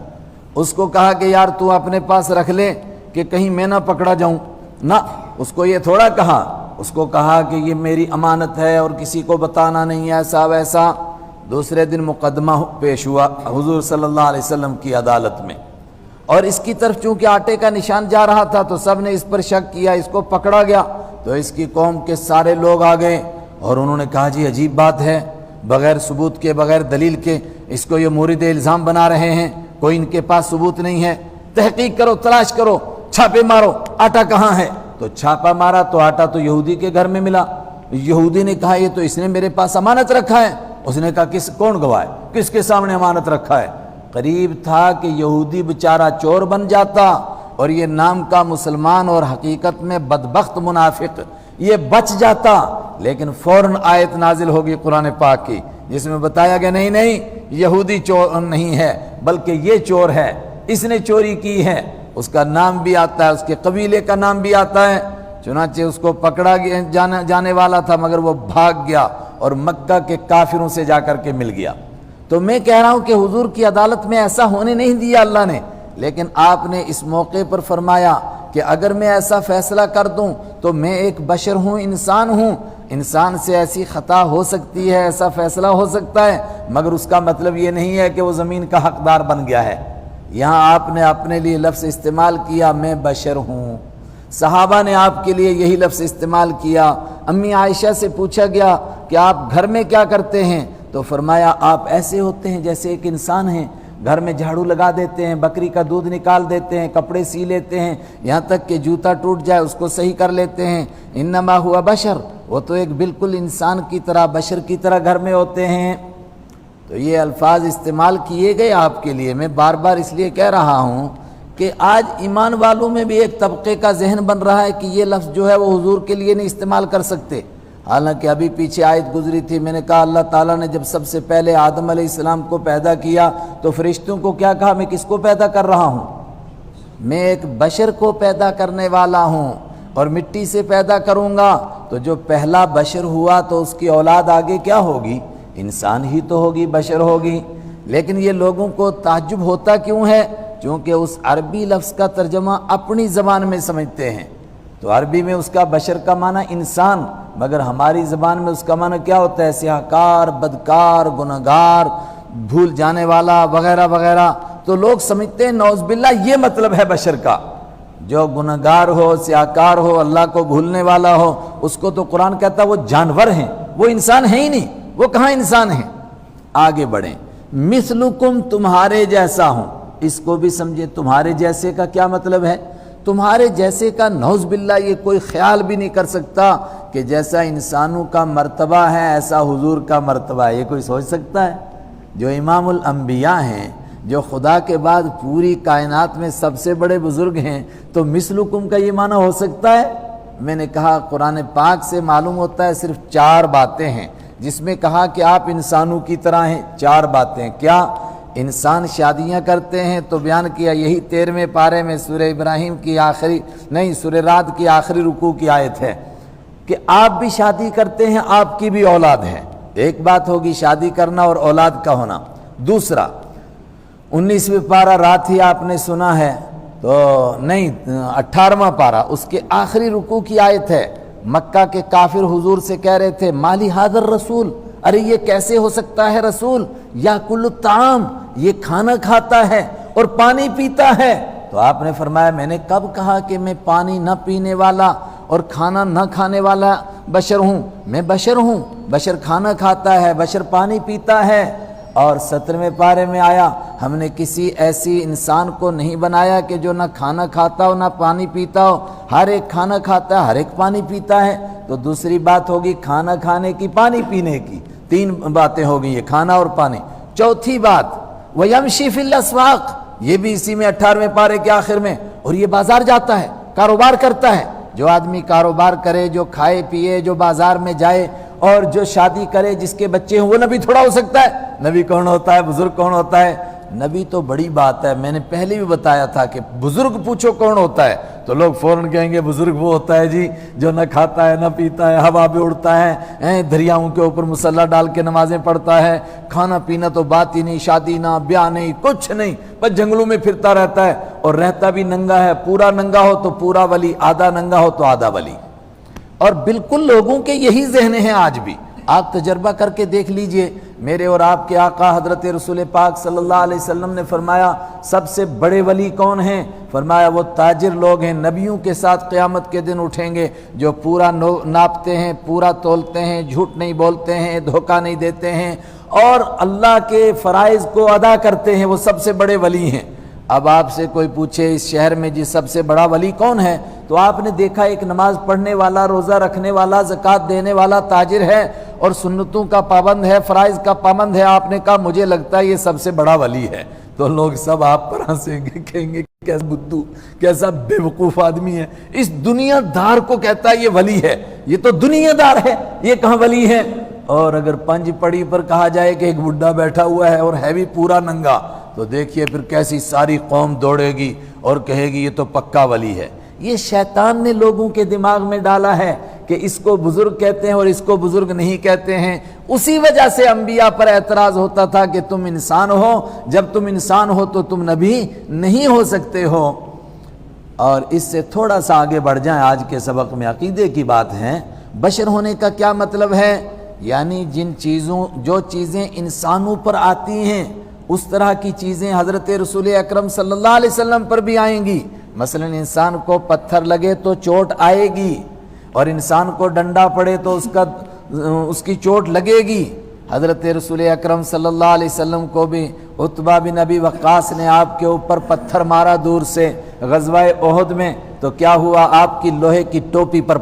اس کو کہا کہ یار تو اپنے پاس رکھ لے کہ کہیں میں نہ پکڑا جاؤں، نہ، اس کو یہ تھوڑا کہا، اس کو کہا کہ یہ میری امانت ہے اور کسی کو بتانا نہیں، ایسا ویسا۔ دوسرے دن مقدمہ پیش ہوا حضور صلی اللہ علیہ وسلم کی عدالت میں، اور اس کی طرف چونکہ آٹے کا نشان جا رہا تھا تو سب نے اس پر شک کیا، اس کو پکڑا گیا، تو اس کی قوم کے سارے لوگ آ گئے اور انہوں نے کہا جی عجیب بات ہے، بغیر ثبوت کے، بغیر دلیل کے اس کو یہ مورد الزام بنا رہے ہیں، کوئی ان کے پاس ثبوت نہیں ہے، تحقیق کرو، تلاش کرو، چھاپے مارو، آٹا کہاں ہے؟ تو چھاپا مارا تو آٹا تو یہودی کے گھر میں ملا۔ یہودی نے کہا یہ تو اس نے میرے پاس امانت رکھا ہے۔ اس نے کہا کون گواہ ہے، کس کے سامنے امانت رکھا ہے؟ قریب تھا کہ یہودی بیچارہ چور بن جاتا اور یہ نام کا مسلمان اور حقیقت میں بدبخت منافق یہ بچ جاتا، لیکن فوراً آیت نازل ہوگی قرآن پاک کی جس میں بتایا گیا نہیں یہودی چور نہیں ہے بلکہ یہ چور ہے، اس نے چوری کی ہے، اس کا نام بھی آتا ہے، اس کے قبیلے کا نام بھی آتا ہے۔ چنانچہ اس کو پکڑا جانے والا تھا مگر وہ بھاگ گیا اور مکہ کے کافروں سے جا کر کے مل گیا۔ تو میں کہہ رہا ہوں کہ حضور کی عدالت میں ایسا ہونے نہیں دیا اللہ نے، لیکن آپ نے اس موقع پر فرمایا کہ اگر میں ایسا فیصلہ کر دوں تو میں ایک بشر ہوں، انسان ہوں، انسان سے ایسی خطا ہو سکتی ہے، ایسا فیصلہ ہو سکتا ہے، مگر اس کا مطلب یہ نہیں ہے کہ وہ زمین کا حقدار بن گیا ہے۔ یہاں آپ نے اپنے لیے لفظ استعمال کیا میں بشر ہوں، صحابہ نے آپ کے لیے یہی لفظ استعمال کیا۔ امی عائشہ سے پوچھا گیا کہ آپ گھر میں کیا کرتے ہیں، تو فرمایا آپ ایسے ہوتے ہیں جیسے ایک انسان ہیں، گھر میں جھاڑو لگا دیتے ہیں، بکری کا دودھ نکال دیتے ہیں، کپڑے سی لیتے ہیں، یہاں تک کہ جوتا ٹوٹ جائے اس کو صحیح کر لیتے ہیں۔ انما ہوا بشر، وہ تو ایک بالکل انسان کی طرح، بشر کی طرح گھر میں ہوتے ہیں۔ تو یہ الفاظ استعمال کیے گئے آپ کے لیے، میں بار بار اس لیے کہہ رہا ہوں کہ آج ایمان والوں میں بھی ایک طبقے کا ذہن بن رہا ہے کہ یہ لفظ جو ہے وہ حضور کے لیے نہیں استعمال کر سکتے، حالانکہ ابھی پیچھے آیت گزری تھی، میں نے کہا اللہ تعالیٰ نے جب سب سے پہلے آدم علیہ السلام کو پیدا کیا تو فرشتوں کو کیا کہا، میں کس کو پیدا کر رہا ہوں، میں ایک بشر کو پیدا کرنے والا ہوں اور مٹی سے پیدا کروں گا۔ تو جو پہلا بشر ہوا تو اس کی اولاد آگے کیا ہوگی، انسان ہی تو ہوگی، بشر ہوگی۔ لیکن یہ لوگوں کو تعجب ہوتا کیوں ہے، چونکہ اس عربی لفظ کا ترجمہ اپنی زبان میں سمجھتے ہیں، تو عربی میں اس کا بشر کا معنی انسان، مگر ہماری زبان میں اس کا معنی کیا ہوتا ہے، سیاہکار، بدکار، گنہگار، بھول جانے والا وغیرہ وغیرہ۔ تو لوگ سمجھتے ہیں نعوذ باللہ یہ مطلب ہے بشر کا، جو گنہگار ہو، سیاہکار ہو، اللہ کو بھولنے والا ہو، اس کو تو قرآن کہتا ہے وہ جانور ہیں، وہ انسان ہیں ہی نہیں، وہ کہاں انسان ہیں۔ آگے بڑھیں، مثلکم تمہارے جیسا ہوں، اس کو بھی سمجھے، تمہارے جیسے کا کیا مطلب ہے، تمہارے جیسے کا نعوذ باللہ یہ کوئی خیال بھی نہیں کر سکتا کہ جیسا انسانوں کا مرتبہ ہے ایسا حضور کا مرتبہ ہے، یہ کوئی سوچ سکتا ہے؟ جو امام الانبیاء ہیں، جو خدا کے بعد پوری کائنات میں سب سے بڑے بزرگ ہیں، تو مثلکم کا یہ معنی ہو سکتا ہے؟ میں نے کہا قرآن پاک سے معلوم ہوتا ہے صرف 4 باتیں ہیں جس میں کہا کہ آپ انسانوں کی طرح ہیں۔ 4 باتیں کیا؟ انسان شادیاں کرتے ہیں تو بیان کیا، یہی 13ویں پارے میں سورہ ابراہیم کی سورہ رعد کی آخری رکوع کی آیت ہے کہ آپ بھی شادی کرتے ہیں، آپ کی بھی اولاد ہے۔ ایک بات ہوگی شادی کرنا اور اولاد کا ہونا۔ دوسرا 19ویں پارہ رات ہی آپ نے سنا ہے تو نہیں 18واں پارہ، اس کے آخری رکوع کی آیت ہے، مکہ کے کافر حضور سے کہہ رہے تھے مالی حاضر رسول، ارے یہ کیسے ہو سکتا ہے رسول، یا کل الطعام، یہ کھانا کھاتا ہے اور پانی پیتا ہے۔ تو آپ نے فرمایا میں نے کب کہا کہ میں پانی نہ پینے والا اور کھانا نہ کھانے والا بشر ہوں، میں بشر ہوں، بشر کھانا کھاتا ہے، بشر پانی پیتا ہے۔ اور 17ویں پارے میں آیا ہم نے کسی ایسی انسان کو نہیں بنایا کہ جو نہ کھانا کھاتا ہو نہ پانی پیتا ہو، ہر ایک کھانا کھاتا ہے، ہر ایک پانی پیتا ہے۔ تو دوسری بات ہوگی کھانا کھانے کی، پانی پینے کی، 3 باتیں ہوگی یہ، کھانا اور پانی۔ چوتھی بات وَيَمْشِي فِي الْأَسْوَاقِ، یہ بھی اسی میں 18ویں پارے کے آخر میں، اور یہ بازار جاتا ہے، کاروبار کرتا ہے۔ جو آدمی کاروبار کرے، جو کھائے پیے، جو بازار میں جائے اور جو شادی کرے، جس کے بچے ہوں، وہ نبی تھوڑا ہو سکتا ہے؟ نبی کون ہوتا ہے، بزرگ کون ہوتا ہے؟ نبی تو بڑی بات ہے، میں نے پہلے بھی بتایا تھا کہ بزرگ پوچھو کون ہوتا ہے تو لوگ فوراً کہیں گے بزرگ وہ ہوتا ہے جی جو نہ کھاتا ہے نہ پیتا ہے، ہوا پہ اڑتا ہے، دریاؤں کے اوپر مسلح ڈال کے نمازیں پڑھتا ہے، کھانا پینا تو بات ہی نہیں، شادی نہ بیاہ نہیں، کچھ نہیں، بس جنگلوں میں پھرتا رہتا ہے اور رہتا بھی ننگا ہے، پورا ننگا ہو تو پورا ولی، آدھا ننگا ہو تو آدھا ولی۔ اور بالکل لوگوں کے یہی ذہن ہیں آج بھی، آپ تجربہ کر کے دیکھ لیجئے۔ میرے اور آپ کے آقا حضرت رسول پاک صلی اللہ علیہ وسلم نے فرمایا سب سے بڑے ولی کون ہیں؟ فرمایا وہ تاجر لوگ ہیں، نبیوں کے ساتھ قیامت کے دن اٹھیں گے، جو پورا ناپتے ہیں، پورا تولتے ہیں، جھوٹ نہیں بولتے ہیں، دھوکہ نہیں دیتے ہیں اور اللہ کے فرائض کو ادا کرتے ہیں، وہ سب سے بڑے ولی ہیں۔ اب آپ سے کوئی پوچھے اس شہر میں جی سب سے بڑا ولی کون ہے، تو آپ نے دیکھا ایک نماز پڑھنے والا، روزہ رکھنے والا، زکوٰۃ دینے والا تاجر ہے اور سنتوں کا پابند ہے، فرائض کا پابند ہے، آپ نے کہا مجھے لگتا ہے یہ سب سے بڑا ولی ہے، تو لوگ سب آپ پر ہنسیں گے، کہیں گے کیسا بدھو، کیسا بے وقوف آدمی ہے، اس دنیا دار کو کہتا ہے یہ ولی ہے، یہ تو دنیا دار ہے، یہ کہاں ولی ہے؟ اور اگر پنج پڑی پر کہا جائے کہ ایک بڈھا بیٹھا ہوا ہے اور ہے بھی پورا ننگا، تو دیکھیے پھر کیسی ساری قوم دوڑے گی اور کہے گی یہ تو پکا ولی ہے۔ یہ شیطان نے لوگوں کے دماغ میں ڈالا ہے کہ اس کو بزرگ کہتے ہیں اور اس کو بزرگ نہیں کہتے ہیں۔ اسی وجہ سے انبیاء پر اعتراض ہوتا تھا کہ تم انسان ہو، جب تم انسان ہو تو تم نبی نہیں ہو سکتے ہو۔ اور اس سے تھوڑا سا آگے بڑھ جائیں، آج کے سبق میں عقیدے کی بات ہے۔ بشر ہونے کا کیا مطلب ہے؟ یعنی جو چیزیں انسانوں پر آتی ہیں اس طرح کی چیزیں حضرت رسول اکرم صلی اللہ علیہ وسلم پر بھی آئیں گی۔ مثلا انسان کو پتھر لگے تو چوٹ آئے گی، اور انسان کو ڈنڈا پڑے تو اس کی چوٹ لگے گی۔ حضرت رسول اکرم صلی اللہ علیہ وسلم کو بھی عتبہ بن ابی وقاص نے آپ کے اوپر پتھر مارا دور سے غزوہ احد میں، تو کیا ہوا؟ آپ کی لوہے کی ٹوپی پر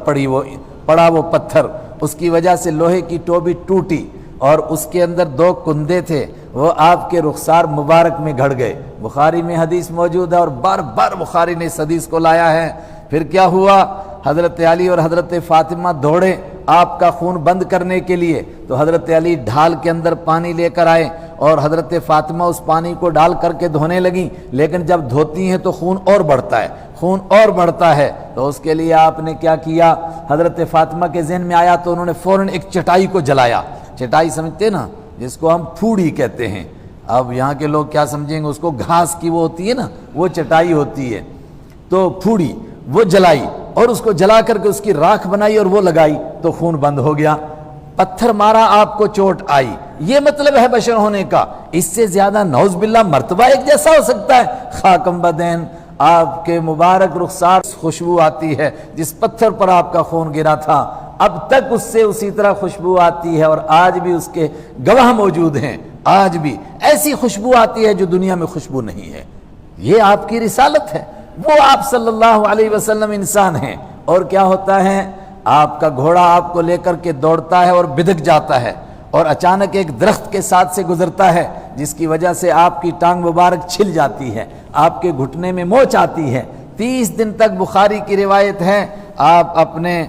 پڑا وہ پتھر، اس کی وجہ سے لوہے کی ٹوپی ٹوٹی، اور اس کے اندر 2 کندے تھے، وہ آپ کے رخسار مبارک میں گھڑ گئے۔ بخاری میں حدیث موجود ہے، اور بار بار بخاری نے اس حدیث کو لایا ہے۔ پھر کیا ہوا؟ حضرت علی اور حضرت فاطمہ دوڑے آپ کا خون بند کرنے کے لیے، تو حضرت علی ڈھال کے اندر پانی لے کر آئے، اور حضرت فاطمہ اس پانی کو ڈال کر کے دھونے لگیں، لیکن جب دھوتی ہیں تو خون اور بڑھتا ہے، تو اس کے لیے آپ نے کیا کیا؟ حضرت فاطمہ کے ذہن میں آیا تو انہوں نے فوراً ایک چٹائی کو جلایا۔ چٹائی سمجھتے نا، جس کو ہم پھوڑی کہتے ہیں، اب یہاں کے لوگ کیا سمجھیں گے، اس کو گھاس کی وہ ہوتی ہے نا، وہ چٹائی ہوتی ہے، تو پھوڑی وہ جلائی، اور اس کو جلا کر کے اس کی راکھ بنائی اور وہ لگائی، تو خون بند ہو گیا۔ پتھر مارا، آپ کو چوٹ آئی، یہ مطلب ہے بشر ہونے کا۔ اس سے زیادہ نعوذ باللہ مرتبہ ایک جیسا ہو سکتا ہے؟ خاکم بدین، آپ کے مبارک رخسار خوشبو آتی ہے، جس پتھر پر آپ کا خون گرا تھا اب تک اس سے اسی طرح خوشبو آتی ہے، اور آج بھی اس کے گواہ موجود ہیں۔ آج بھی ایسی خوشبو آتی ہے جو دنیا میں خوشبو نہیں ہے۔ یہ آپ کی رسالت ہے۔ وہ آپ صلی اللہ علیہ وسلم انسان ہیں، اور کیا ہوتا ہے؟ آپ کا گھوڑا آپ کو لے کر کے دوڑتا ہے اور بدک جاتا ہے، اور اچانک ایک درخت کے ساتھ سے گزرتا ہے، جس کی وجہ سے آپ کی ٹانگ مبارک چھل جاتی ہے، آپ کے گھٹنے میں موچ آتی ہے۔ 30 دن تک بخاری کی روایت ہے، آپ اپنے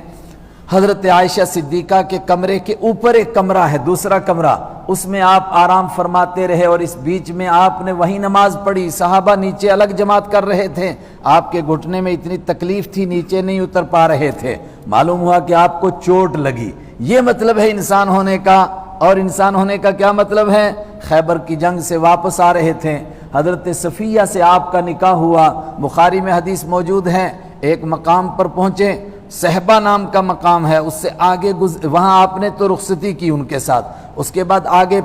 حضرت عائشہ صدیقہ کے کمرے کے اوپر ایک کمرہ ہے، دوسرا کمرہ، اس میں آپ آرام فرماتے رہے، اور اس بیچ میں آپ نے وہی نماز پڑھی۔ صحابہ نیچے الگ جماعت کر رہے تھے، آپ کے گھٹنے میں اتنی تکلیف تھی، نیچے نہیں اتر پا رہے تھے، معلوم ہوا کہ آپ کو چوٹ لگی۔ یہ مطلب ہے انسان ہونے کا۔ اور انسان ہونے کا کیا مطلب ہے؟ خیبر کی جنگ سے واپس آ رہے تھے، حضرت صفیہ سے آپ کا نکاح ہوا، بخاری میں حدیث موجود ہے۔ ایک مقام پر پہنچے، صحبہ نام کا مقام ہے، اس سے آگے وہاں آپ نے تو رخصتی کی ان کے ساتھ، اس کے بعد آگے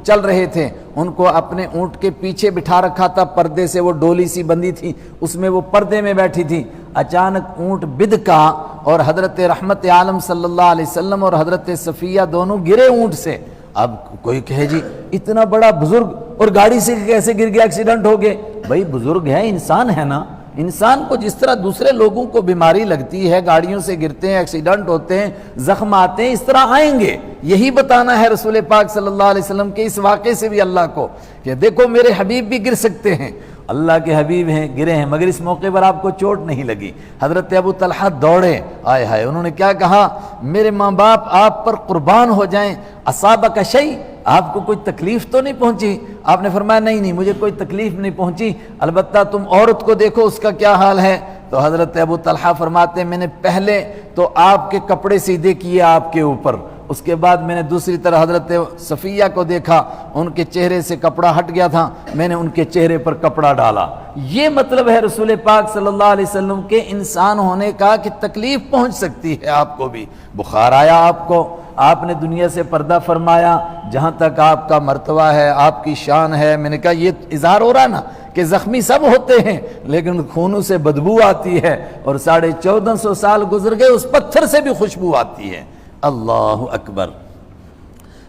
چل رہے تھے، ان کو اپنے اونٹ کے پیچھے بٹھا رکھا تھا، پردے سے وہ ڈولی سی بندی تھی، اس میں وہ پردے میں بیٹھی تھی۔ اچانک اونٹ بدکا، اور حضرت رحمت عالم صلی اللہ علیہ وسلم اور حضرت صفیہ دونوں گرے اونٹ سے۔ اب کوئی کہے جی اتنا بڑا بزرگ اور گاڑی سے کیسے گر گیا، ایکسیڈنٹ ہو گئے؟ بھائی بزرگ ہے، انسان ہے نا، انسان کو جس طرح دوسرے لوگوں کو بیماری لگتی ہے، گاڑیوں سے گرتے ہیں، ایکسیڈنٹ ہوتے ہیں، زخم آتے ہیں، اس طرح آئیں گے۔ یہی بتانا ہے رسول پاک صلی اللہ علیہ وسلم کے اس واقعے سے بھی اللہ کو، کہ دیکھو میرے حبیب بھی گر سکتے ہیں، اللہ کے حبیب ہیں، گرے ہیں، مگر اس موقع پر آپ کو چوٹ نہیں لگی۔ حضرت ابو طلحہ دوڑے، آئے ہائے، انہوں نے کیا کہا؟ میرے ماں باپ آپ پر قربان ہو جائیں، اصابک شیء، آپ کو کوئی تکلیف تو نہیں پہنچی؟ آپ نے فرمایا نہیں، مجھے کوئی تکلیف نہیں پہنچی، البتہ تم عورت کو دیکھو اس کا کیا حال ہے۔ تو حضرت ابو طلحہ فرماتے ہیں میں نے پہلے تو آپ کے کپڑے سیدھے کیے آپ کے اوپر، اس کے بعد میں نے دوسری طرح حضرت صفیہ کو دیکھا، ان کے چہرے سے کپڑا ہٹ گیا تھا، میں نے ان کے چہرے پر کپڑا ڈالا۔ یہ مطلب ہے رسول پاک صلی اللہ علیہ وسلم کے انسان ہونے کا، کہ تکلیف پہنچ سکتی ہے آپ کو بھی۔ بخار آیا آپ کو، آپ نے دنیا سے پردہ فرمایا، جہاں تک آپ کا مرتبہ ہے، آپ کی شان ہے۔ میں نے کہا یہ اظہار ہو رہا نا کہ زخمی سب ہوتے ہیں، لیکن خونوں سے بدبو آتی ہے، اور 1450 سال گزر گئے، اس پتھر سے بھی خوشبو آتی ہے۔ اللہ اکبر۔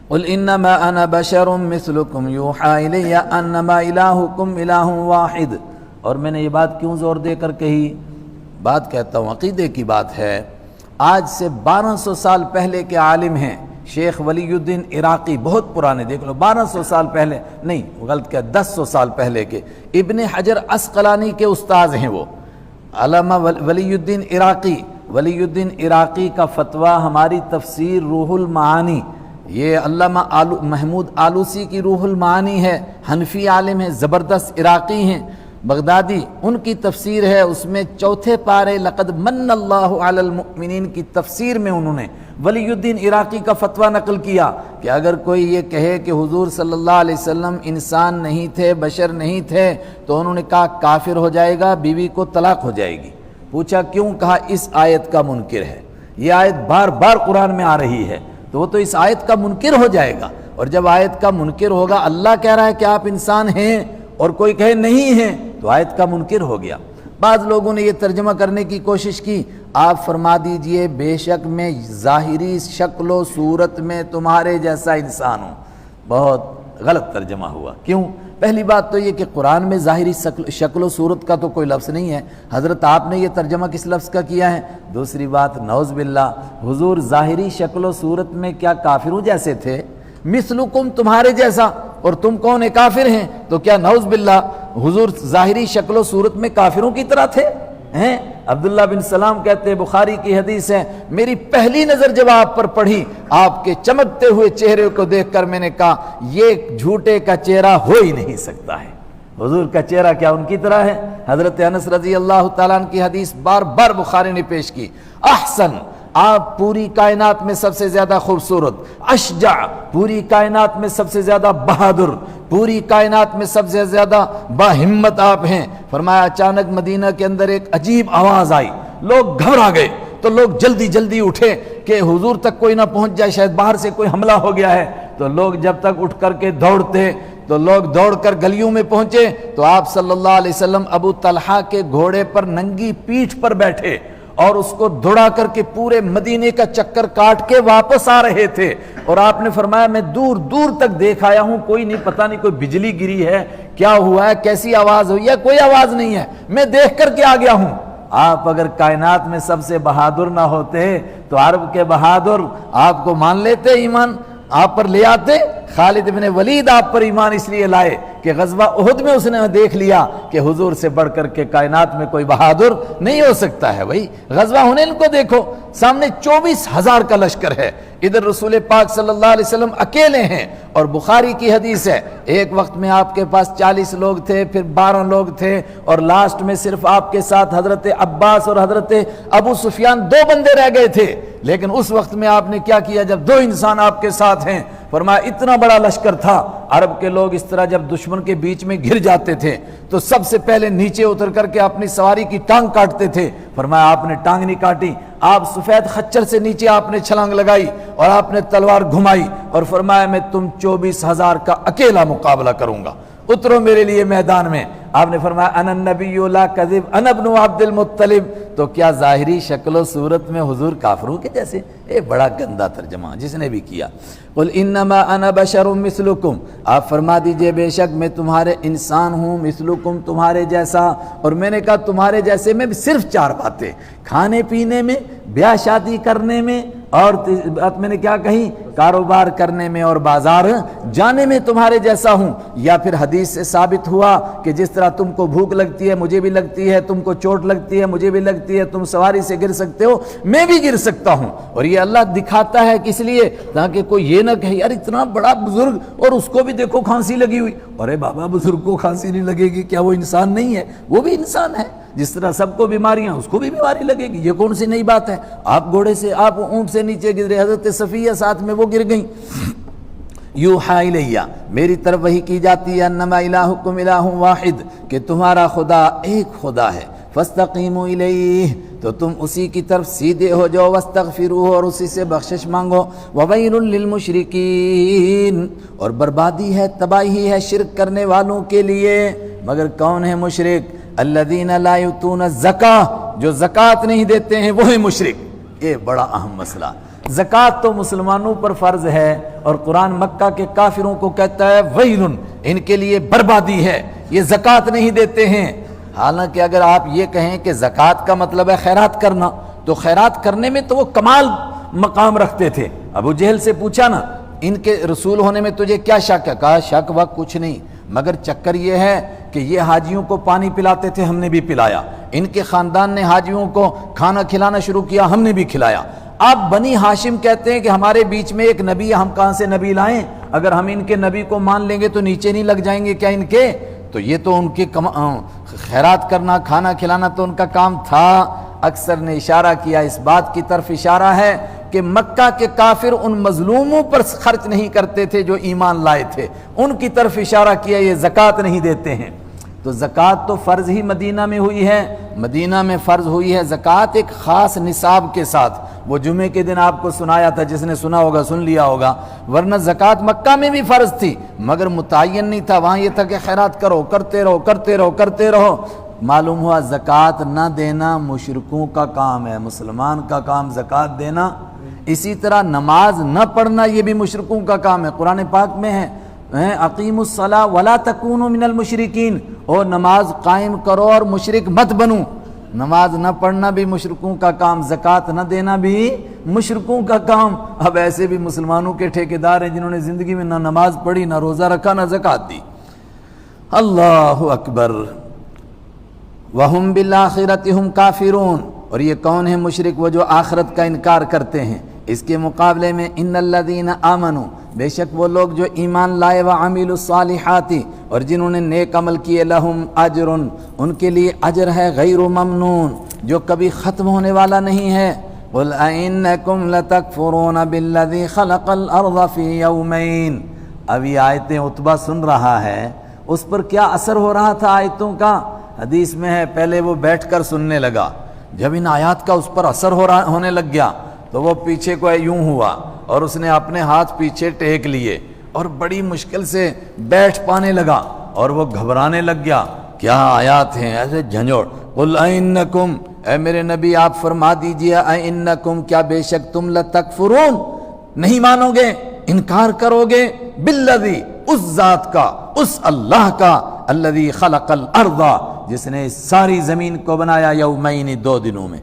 قل انما انا بشر مثلکم یوحی الی انما الہکم الہ واحد۔ اور میں نے یہ بات کیوں زور دے کر کہی؟ بات کہتا ہوں، عقیدے کی بات ہے۔ آج سے 1200 سال پہلے کے عالم ہیں شیخ ولی الدین عراقی، بہت پرانے، دیکھ لو 1200 سال پہلے نہیں، غلط کیا، 1000 سال پہلے کے، ابن حجر عسقلانی کے استاذ ہیں وہ، علامہ ولی الدین عراقی۔ ولی الدین عراقی کا فتویٰ ہماری تفسیر روح المعانی، یہ علامہ محمود آلوسی کی روح المعانی ہے، حنفی عالم ہیں، زبردست عراقی ہیں، بغدادی، ان کی تفسیر ہے، اس میں 4 پارے لقد من اللہ علی المؤمنین کی تفسیر میں انہوں نے ولی الدین عراقی کا فتویٰ نقل کیا کہ اگر کوئی یہ کہے کہ حضور صلی اللہ علیہ وسلم انسان نہیں تھے، بشر نہیں تھے، تو انہوں نے کہا کافر ہو جائے گا، بیوی کو طلاق ہو جائے گی۔ پوچھا کیوں؟ کہا اس آیت کا منکر ہے، یہ آیت بار بار قرآن میں آ رہی ہے، تو وہ تو اس آیت کا منکر ہو جائے گا۔ اور جب آیت کا منکر ہوگا، اللہ کہہ رہا ہے کہ آپ انسان ہیں اور کوئی کہے نہیں ہیں، تو آیت کا منکر ہو گیا۔ بعض لوگوں نے یہ ترجمہ کرنے کی کوشش کی، آپ فرما دیجئے بے شک میں ظاہری شکل و صورت میں تمہارے جیسا انسان ہوں۔ بہت غلط ترجمہ ہوا۔ کیوں؟ پہلی بات تو یہ کہ قرآن میں ظاہری شکل و صورت کا تو کوئی لفظ نہیں ہے، حضرت آپ نے یہ ترجمہ کس لفظ کا کیا ہے؟ دوسری بات، نعوذ باللہ، حضور ظاہری شکل و صورت میں کیا کافروں جیسے تھے؟ مثلکم تمہارے جیسا، اور تم کون ہیں؟ کافر ہیں، تو کیا نعوذ باللہ حضور ظاہری شکل و صورت میں کافروں کی طرح تھے؟ ہیں؟ عبداللہ بن سلام کہتے ہیں، بخاری کی حدیث ہے، میری پہلی نظر جب آپ پر پڑھی، آپ کے چمکتے ہوئے چہرے کو دیکھ کر میں نے کہا یہ جھوٹے کا چہرہ ہو ہی نہیں سکتا ہے۔ حضور کا چہرہ کیا ان کی طرح ہے؟ حضرت انس رضی اللہ تعالیٰ عنہ کی حدیث بار بار بخاری نے پیش کی، احسن، آپ پوری کائنات میں سب سے زیادہ خوبصورت، اشجع، پوری کائنات میں سب سے زیادہ بہادر، پوری کائنات میں سب سے زیادہ باہمت آپ ہیں۔ فرمایا اچانک مدینہ کے اندر ایک عجیب آواز آئی، لوگ گھبرا گئے، تو لوگ جلدی جلدی اٹھے کہ حضور تک کوئی نہ پہنچ جائے، شاید باہر سے کوئی حملہ ہو گیا ہے۔ تو لوگ جب تک اٹھ کر کے دوڑتے، تو لوگ دوڑ کر گلیوں میں پہنچے تو آپ صلی اللہ علیہ وسلم ابو طلحہ کے گھوڑے پر ننگی پیٹھ پر بیٹھے اور اس کو دوڑا کر کے پورے مدینے کا چکر کاٹ کے واپس آ رہے تھے، اور آپ نے فرمایا میں دور دور تک دیکھ آیا ہوں، کوئی نہیں، پتہ نہیں کوئی بجلی گری ہے، کیا ہوا ہے، کیسی آواز ہوئی ہے، کوئی آواز نہیں ہے، میں دیکھ کر کے آ گیا ہوں۔ آپ اگر کائنات میں سب سے بہادر نہ ہوتے تو عرب کے بہادر آپ کو مان لیتے، ایمان آپ پر لے آتے۔ خالد بن ولید آپ پر ایمان اس لیے لائے کہ غزوہ احد میں اس نے دیکھ لیا کہ حضور سے بڑھ کر کے کائنات میں کوئی بہادر نہیں ہو سکتا ہے۔ بھائی غزوہ حنین کو دیکھو، سامنے 24,000 کا لشکر ہے، ادھر رسول پاک صلی اللہ علیہ وسلم اکیلے ہیں، اور بخاری کی حدیث ہے ایک وقت میں آپ کے پاس 40 لوگ تھے، پھر 12 لوگ تھے، اور لاسٹ میں صرف آپ کے ساتھ حضرت عباس اور حضرت ابو سفیان 2 بندے رہ گئے تھے۔ لیکن اس وقت میں آپ نے کیا کیا؟ جب 2 انسان آپ کے ساتھ ہیں، فرمایا اتنا بڑا لشکر تھا، عرب کے لوگ اس طرح جب دشمن کے بیچ میں گھر جاتے تھے تو سب سے پہلے نیچے اتر کر کے اپنی سواری کی ٹانگ کاٹتے تھے۔ فرمایا آپ نے ٹانگ نہیں کاٹی، آپ سفید خچر سے نیچے آپ نے چھلانگ لگائی اور آپ نے تلوار گھمائی اور فرمایا میں تم 24,000 کا اکیلا مقابلہ کروں گا، اترو میرے لیے میدان میں۔ آپ نے فرمایا انا النبی لا کذب انا ابن عبد المطلب۔ تو کیا ظاہری شکل و صورت میں حضور کافروں کے جیسے؟ یہ بڑا گندا ترجمہ جس نے بھی کیا۔ قل انما انا بشر مثلکم، آپ فرما دیجئے بے شک میں تمہارے انسان ہوں، مثلکم تمہارے جیسا۔ اور میں نے کہا تمہارے جیسے میں صرف 4 باتیں، کھانے پینے میں، بیاہ شادی کرنے میں، اور بات میں نے کیا کہی؟ کاروبار کرنے میں اور بازار جانے میں تمہارے جیسا ہوں۔ یا پھر حدیث سے ثابت ہوا کہ جس طرح تم کو بھوک لگتی ہے مجھے بھی لگتی ہے، تم کو چوٹ لگتی ہے مجھے بھی لگتی ہے، تم سواری سے گر سکتے ہو میں بھی گر سکتا ہوں۔ اور یہ اللہ دکھاتا ہے کس لیے؟ تاکہ کوئی یہ نہ کہے یار اتنا بڑا بزرگ اور اس کو بھی دیکھو کھانسی لگی ہوئی، ارے بابا بزرگ کو کھانسی نہیں لگے گی کیا وہ انسان نہیں ہے؟ وہ بھی انسان ہے، جس طرح سب کو بیماریاں اس کو بھی بیماری لگے گی، یہ کون سی نئی بات ہے؟ آپ گھوڑے سے، آپ اونٹ سے نیچے گرے، حضرت صفیہ ساتھ میں وہ گر گئیں۔ یوحا الیہ، میری طرف وحی کی جاتی ہے، انما الہکم الہ واحد، کہ تمہارا خدا ایک خدا ہے، فاستقیموا الیہ، تو تم اسی کی طرف سیدھے ہو جاؤ، واستغفروہ، اور اسی سے بخشش مانگو، وویل للمشرکین، اور بربادی ہے، تباہی ہے شرک کرنے والوں کے لیے۔ مگر کون ہے مشرک؟ الذین لا یؤتون الزکاۃ، جو زکوٰۃ نہیں دیتے ہیں وہ ہے مشرک۔ یہ بڑا اہم مسئلہ، زکوٰۃ تو مسلمانوں پر فرض ہے، اور قرآن مکہ کے کافروں کو کہتا ہے ویل، ان کے لیے بربادی ہے، یہ زکوٰۃ نہیں دیتے ہیں۔ حالانکہ اگر آپ یہ کہیں کہ زکوٰۃ کا مطلب ہے خیرات کرنا، تو خیرات کرنے میں تو وہ کمال مقام رکھتے تھے۔ ابو جہل سے پوچھا نا ان کے رسول ہونے میں تجھے کیا شک ہے؟ کہا شک وقت کچھ نہیں، مگر چکر یہ ہے کہ یہ حاجیوں کو پانی پلاتے تھے، ہم نے بھی پلایا، ان کے خاندان نے حاجیوں کو کھانا کھلانا شروع کیا، ہم نے بھی کھلایا۔ آپ بنی ہاشم کہتے ہیں کہ ہمارے بیچ میں ایک نبی ہے، ہم کہاں سے نبی لائیں؟ اگر ہم ان کے نبی کو مان لیں گے تو نیچے نہیں لگ جائیں گے کیا ان کے؟ تو یہ تو ان کے خیرات کرنا، کھانا کھلانا تو ان کا کام تھا۔ اکثر نے اشارہ کیا، اس بات کی طرف اشارہ ہے کہ مکہ کے کافر ان مظلوموں پر خرچ نہیں کرتے تھے جو ایمان لائے تھے، ان کی طرف اشارہ کیا، یہ زکوٰۃ نہیں دیتے ہیں۔ تو زکوٰۃ تو فرض ہی مدینہ میں ہوئی ہے، مدینہ میں فرض ہوئی ہے زکوٰۃ ایک خاص نصاب کے ساتھ۔ وہ جمعے کے دن آپ کو سنایا تھا، جس نے سنا ہوگا سن لیا ہوگا، ورنہ زکوٰۃ مکہ میں بھی فرض تھی مگر متعین نہیں تھا، وہاں یہ تھا کہ خیرات کرو، کرتے رہو کرتے رہو کرتے رہو۔ معلوم ہوا زکوٰۃ نہ دینا مشرکوں کا کام ہے، مسلمان کا کام زکوٰۃ دینا۔ اسی طرح نماز نہ پڑھنا یہ بھی مشرکوں کا کام ہے، قرآن پاک میں ہے اقیموا الصلاۃ ولا تکونوا من المشرکین، اور نماز قائم کرو اور مشرک مت بنو۔ نماز نہ پڑھنا بھی مشرکوں کا کام، زکوٰۃ نہ دینا بھی مشرکوں کا کام۔ اب ایسے بھی مسلمانوں کے ٹھیکیدار ہیں جنہوں نے زندگی میں نہ نماز پڑھی، نہ روزہ رکھا، نہ زکوٰۃ دی۔ اللہ اکبر۔ وَهُمْ بِالْآخِرَةِ هُمْ كَافِرُونَ، اور یہ کون ہیں مشرک؟ وہ جو آخرت کا انکار کرتے ہیں۔ اس کے مقابلے میں ان الذین آمنوا، بے شک وہ لوگ جو ایمان لائے، وعملوا الصالحات، اور جنہوں نے نیک عمل کیے، لہم اجر، ان کے لیے اجر ہے غیر ممنون، جو کبھی ختم ہونے والا نہیں ہے۔ قل اَإِنَّكُمْ لَتَكْفُرُونَ بِالَّذِي خَلَقَ الْأَرْضَ فِي يَوْمَيْنِ۔ اب یہ آیتیں عتبہ سن رہا ہے، اس پر کیا اثر ہو رہا تھا آیتوں کا؟ حدیث میں ہے پہلے وہ بیٹھ کر سننے لگا، جب ان آیات کا اس پر اثر ہونے لگ گیا تو وہ پیچھے کو یوں ہوا اور اس نے اپنے ہاتھ پیچھے ٹیک لیے اور بڑی مشکل سے بیٹھ پانے لگا اور وہ گھبرانے لگ گیا، کیا آیات ہیں ایسے جھنجھوڑ۔ قل اَإِنَّكُمْ، اے میرے نبی آپ فرما دیجئے، اَإِنَّكُمْ، کیا بے شک تم لَتَكْفُرُونَ، نہیں مانو گے، انکار کرو گے، بِالَّذِي، اس ذات کا، اس اللہ کا، الَّذِي خَلَقَ الْأَرْضَ، جس نے اس ساری زمین کو بنایا، یومین، 2 دنوں میں۔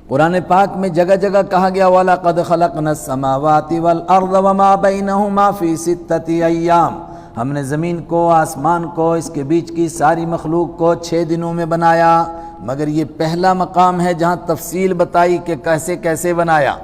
قرآن پاک میں جگہ جگہ کہا گیا وَلَقَدْ خَلَقْنَا السَّمَاوَاتِ وَالْأَرْضَ وَمَا بَيْنَهُمَا فِي 6 أَيَّامٍ، ہم نے زمین کو، آسمان کو، اس کے بیچ کی ساری مخلوق کو 6 دنوں میں بنایا۔ مگر یہ پہلا مقام ہے جہاں تفصیل بتائی کہ کیسے کیسے بنایا۔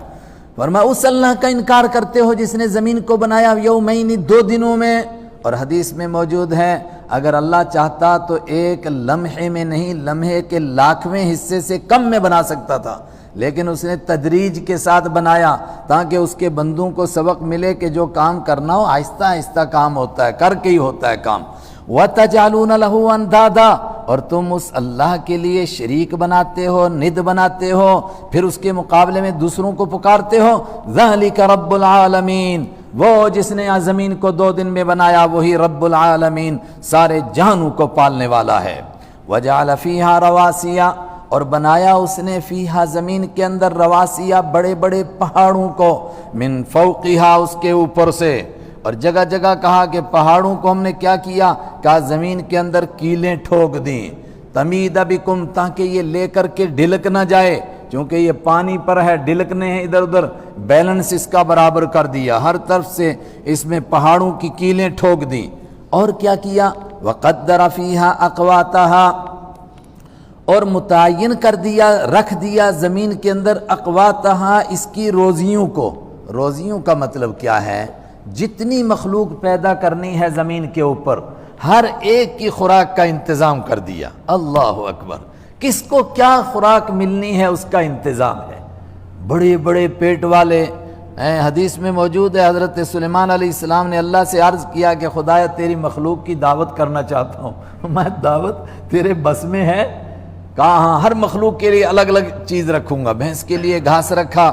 فرمایا اس اللہ کا انکار کرتے ہو جس نے زمین کو بنایا یومین، 2 دنوں میں۔ اور حدیث میں موجود ہے اگر اللہ چاہتا تو ایک لمحے میں نہیں، لمحے کے 1,00,000ویں حصے سے کم میں بنا سکتا تھا، لیکن اس نے تدریج کے ساتھ بنایا تاکہ اس کے بندوں کو سبق ملے کہ جو کام کرنا ہو آہستہ آہستہ کام ہوتا ہے، کر کے ہی ہوتا ہے کام۔ وَتَجْعَلُونَ لَهُ أَنْدَادًا، اور تم اس اللہ کے لیے شریک بناتے ہو، ند بناتے ہو، پھر اس کے مقابلے میں دوسروں کو پکارتے ہو۔ ذَلِكَ رَبُّ الْعَالَمِينَ، وہ جس نے زمین کو 2 دن میں بنایا وہی رب العالمین، سارے جہانوں کو پالنے والا ہے۔ وَجَعَلَ فِيهَا رَوَاسِيَ، اور بنایا اس نے فیہا زمین کے اندر رواسیہ، بڑے بڑے پہاڑوں کو، من فوقہا، اس کے اوپر سے۔ اور جگہ جگہ کہا کہ پہاڑوں کو ہم نے کیا کیا، کہا زمین کے اندر کیلیں ٹھوک دیں، تمید بکم، تاکہ یہ لے کر کے ڈھلک نہ جائے، چونکہ یہ پانی پر ہے، ڈھلکنے ہیں ادھر ادھر، بیلنس اس کا برابر کر دیا، ہر طرف سے اس میں پہاڑوں کی کیلیں ٹھوک دیں۔ اور کیا کیا، وَقَدَّرَ فِيهَا أَقْوَاتَهَا، اور متعین کر دیا، رکھ دیا زمین کے اندر اقواتہا، اس کی روزیوں کو۔ روزیوں کا مطلب کیا ہے؟ جتنی مخلوق پیدا کرنی ہے زمین کے اوپر، ہر ایک کی خوراک کا انتظام کر دیا۔ اللہ اکبر، کس کو کیا خوراک ملنی ہے اس کا انتظام ہے۔ بڑے بڑے پیٹ والے، حدیث میں موجود ہے حضرت سلیمان علیہ السلام نے اللہ سے عرض کیا کہ خدایا تیری مخلوق کی دعوت کرنا چاہتا ہوں، میں دعوت تیرے بس میں ہے؟ کہا ہاں، ہر مخلوق کے لیے الگ الگ چیز رکھوں گا، بھینس کے لیے گھاس رکھا،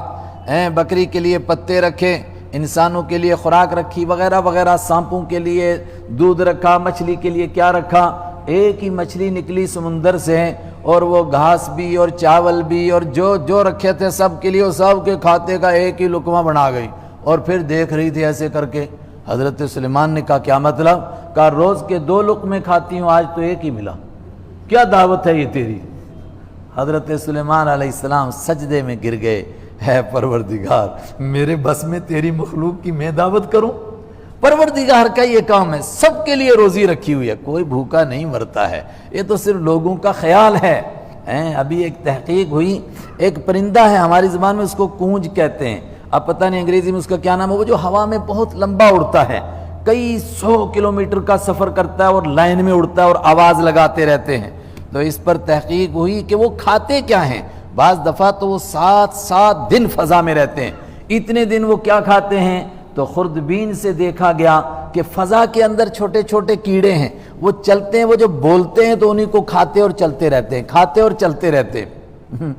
بکری کے لیے پتے رکھے، انسانوں کے لیے خوراک رکھی وغیرہ وغیرہ، سانپوں کے لیے دودھ رکھا، مچھلی کے لیے کیا رکھا۔ ایک ہی مچھلی نکلی سمندر سے، اور وہ گھاس بھی اور چاول بھی اور جو رکھے تھے سب کے لیے، سب کے کھاتے کا ایک ہی لقمہ بنا گئی، اور پھر دیکھ رہی تھی ایسے کر کے۔ حضرت سلیمان نے کہا کیا مطلب؟ کہا روز کے 2 لقمے کھاتی ہوں، آج تو ایک ہی ملا، کیا دعوت ہے یہ تیری؟ حضرت سلیمان علیہ السلام سجدے میں گر گئے، ہے پروردگار میرے بس میں تیری مخلوق کی میں دعوت کروں؟ پروردگار کا یہ کام ہے، سب کے لیے روزی رکھی ہوئی ہے، کوئی بھوکا نہیں مرتا ہے، یہ تو صرف لوگوں کا خیال ہے۔ ابھی ایک تحقیق ہوئی، ایک پرندہ ہے ہماری زبان میں اس کو کونج کہتے ہیں، اب پتہ نہیں انگریزی میں اس کا کیا نام ہے، وہ جو ہوا میں بہت لمبا اڑتا ہے، کئی 100 کلومیٹر کا سفر کرتا ہے اور لائن میں اڑتا ہے اور آواز لگاتے رہتے ہیں۔ تو اس پر تحقیق ہوئی کہ وہ کھاتے کیا ہیں۔ بعض دفعہ تو وہ 7 دن فضا میں رہتے ہیں، اتنے دن وہ کیا کھاتے ہیں؟ تو خردبین سے دیکھا گیا کہ فضا کے اندر چھوٹے چھوٹے کیڑے ہیں، وہ چلتے ہیں، وہ جو بولتے ہیں تو انہیں کو کھاتے اور چلتے رہتے ہیں، کھاتے اور چلتے رہتے ہیں۔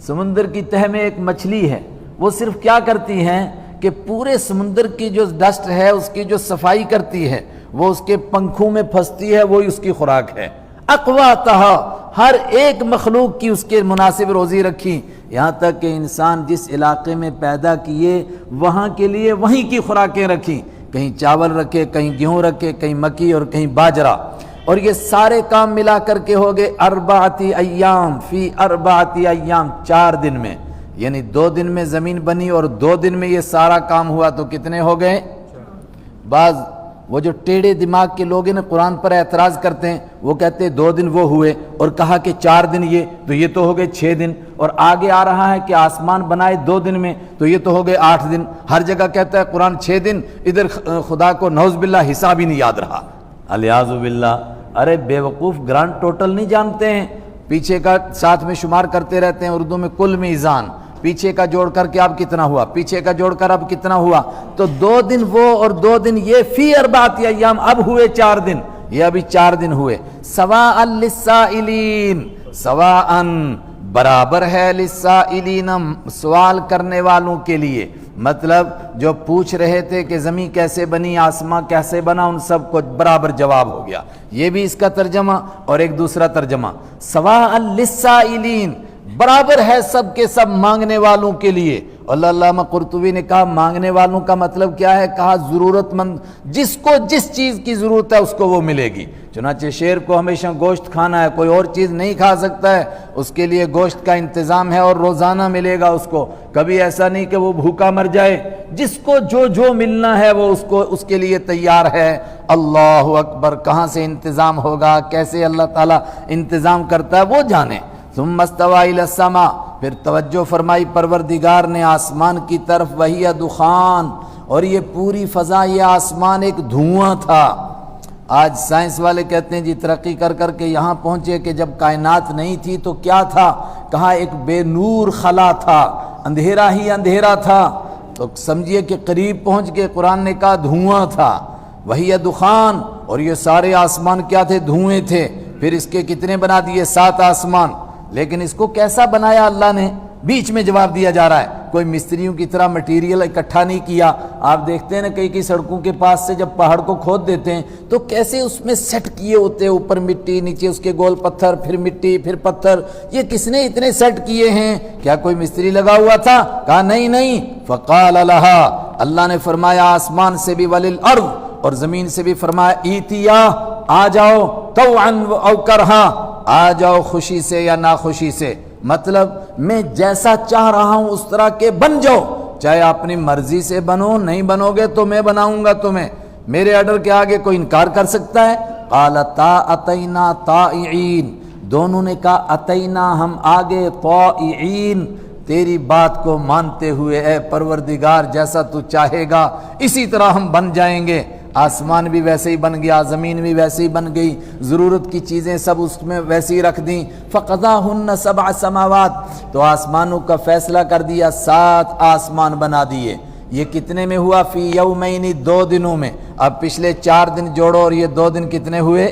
سمندر کی تہ میں ایک مچھلی ہے، وہ صرف کیا کرتی ہیں کہ پورے سمندر کی جو ڈسٹ ہے اس کی جو صفائی کرتی ہے، وہ اس کے پنکھوں میں پھنستی ہے، وہی اس کی خوراک ہے۔ اقواتہا، ہر ایک مخلوق کی اس کے مناسب روزی رکھی، یہاں تک کہ انسان جس علاقے میں پیدا کیے وہاں کے لیے وہیں کی خوراکیں رکھی، کہیں چاول رکھے، کہیں گیہوں رکھے، کہیں مکی اور کہیں باجرہ، اور یہ سارے کام ملا کر کے ہو گئے 4 ایام، فی 4 ایام، 4 دن میں، یعنی 2 دن میں زمین بنی اور 2 دن میں یہ سارا کام ہوا، تو کتنے ہو گئے؟ بعض وہ جو ٹیڑھے دماغ کے لوگ ہیں قرآن پر اعتراض کرتے ہیں، وہ کہتے ہیں 2 دن وہ ہوئے اور کہا کہ 4 دن یہ، تو یہ تو ہو گئے 6 دن، اور آگے آ رہا ہے کہ آسمان بنائے 2 دن میں، تو یہ تو ہو گئے 8 دن۔ ہر جگہ کہتا ہے قرآن 6 دن، ادھر خدا کو نعوذ باللہ حساب ہی نہیں یاد رہا، الیاذ باللہ۔ ارے بے وقوف، گرانڈ ٹوٹل نہیں جانتے ہیں، پیچھے کا ساتھ میں شمار کرتے رہتے ہیں، اردو میں کل میزان، پیچھے کا جوڑ کر کے اب کتنا ہوا، پیچھے کا جوڑ کر اب کتنا ہوا، تو 2 دن وہ اور 2 دن یہ، فی 4 ایام، اب ہوئے 4 دن، یہ ابھی 4 دن ہوئے۔ سواء للسائلین، سواء برابر ہے، للسائلین سوال کرنے والوں کے لیے، مطلب جو پوچھ رہے تھے کہ زمین کیسے بنی، آسمان کیسے بنا، ان سب کو برابر جواب ہو گیا۔ یہ بھی اس کا ترجمہ، اور ایک دوسرا ترجمہ سواء للسائلین، برابر ہے سب کے سب مانگنے والوں کے لیے۔ اللہ علامہ قرطبی نے کہا مانگنے والوں کا مطلب کیا ہے؟ کہا ضرورت مند، جس کو جس چیز کی ضرورت ہے اس کو وہ ملے گی۔ چنانچہ شیر کو ہمیشہ گوشت کھانا ہے، کوئی اور چیز نہیں کھا سکتا ہے، اس کے لیے گوشت کا انتظام ہے اور روزانہ ملے گا اس کو، کبھی ایسا نہیں کہ وہ بھوکا مر جائے۔ جس کو جو ملنا ہے وہ اس کے لیے تیار ہے۔ اللہ اکبر، کہاں سے انتظام ہوگا، کیسے اللہ تعالیٰ انتظام کرتا ہے وہ جانے۔ ثم استوى الى السماء، پھر توجہ فرمائی پروردگار نے آسمان کی طرف، وہی دخان، اور یہ پوری فضا، یہ آسمان ایک دھواں تھا۔ آج سائنس والے کہتے ہیں جی ترقی کر کر کے یہاں پہنچے کہ جب کائنات نہیں تھی تو کیا تھا، کہا ایک بے نور خلا تھا، اندھیرا ہی اندھیرا تھا، تو سمجھیے کہ قریب پہنچ کے قرآن نے کہا دھواں تھا، وہی دخان، اور یہ سارے آسمان کیا تھے؟ دھوئیں تھے۔ پھر اس کے کتنے بنا دیے؟ 7 آسمان، لیکن اس کو کیسا بنایا اللہ نے؟ بیچ میں جواب دیا جا رہا ہے، کوئی مستریوں کی طرح مٹیریل اکٹھا نہیں کیا۔ آپ دیکھتے ہیں نا کئی سڑکوں کے پاس سے جب پہاڑ کو کھود دیتے ہیں تو کیسے اس میں سیٹ کیے ہوتے ہیں، اوپر مٹی، نیچے اس کے گول پتھر، پھر مٹی، پھر پتھر، یہ کس نے اتنے سیٹ کیے ہیں؟ کیا کوئی مستری لگا ہوا تھا؟ کہا نہیں۔ فقال لہا، اللہ نے فرمایا آسمان سے بھی، وللارض، اور زمین سے بھی فرمایا، ایتیا، آ جاؤ، طوعا او کرہا، آ جاؤ خوشی سے یا ناخوشی سے، مطلب میں جیسا چاہ رہا ہوں اس طرح کے بن جاؤ، چاہے اپنی مرضی سے بنو، نہیں بنو گے تو میں بناؤں گا تمہیں، میرے آرڈر کے آگے کوئی انکار کر سکتا ہے؟ قالتا اتینا طائعین، دونوں نے کہا اتینا، ہم آگے، طائعین، تیری بات کو مانتے ہوئے، اے پروردگار جیسا تو چاہے گا اسی طرح ہم بن جائیں گے۔ آسمان بھی ویسے ہی بن گیا، زمین بھی ویسے ہی بن گئی، ضرورت کی چیزیں سب اس میں ویسے ہی رکھ دیں۔ فقضاہن 7 سماوات، تو آسمانوں کا فیصلہ کر دیا، 7 آسمان بنا دیے۔ یہ کتنے میں ہوا؟ فی یومین، 2 دنوں میں۔ اب پچھلے 4 دن جوڑو اور یہ 2 دن کتنے ہوئے؟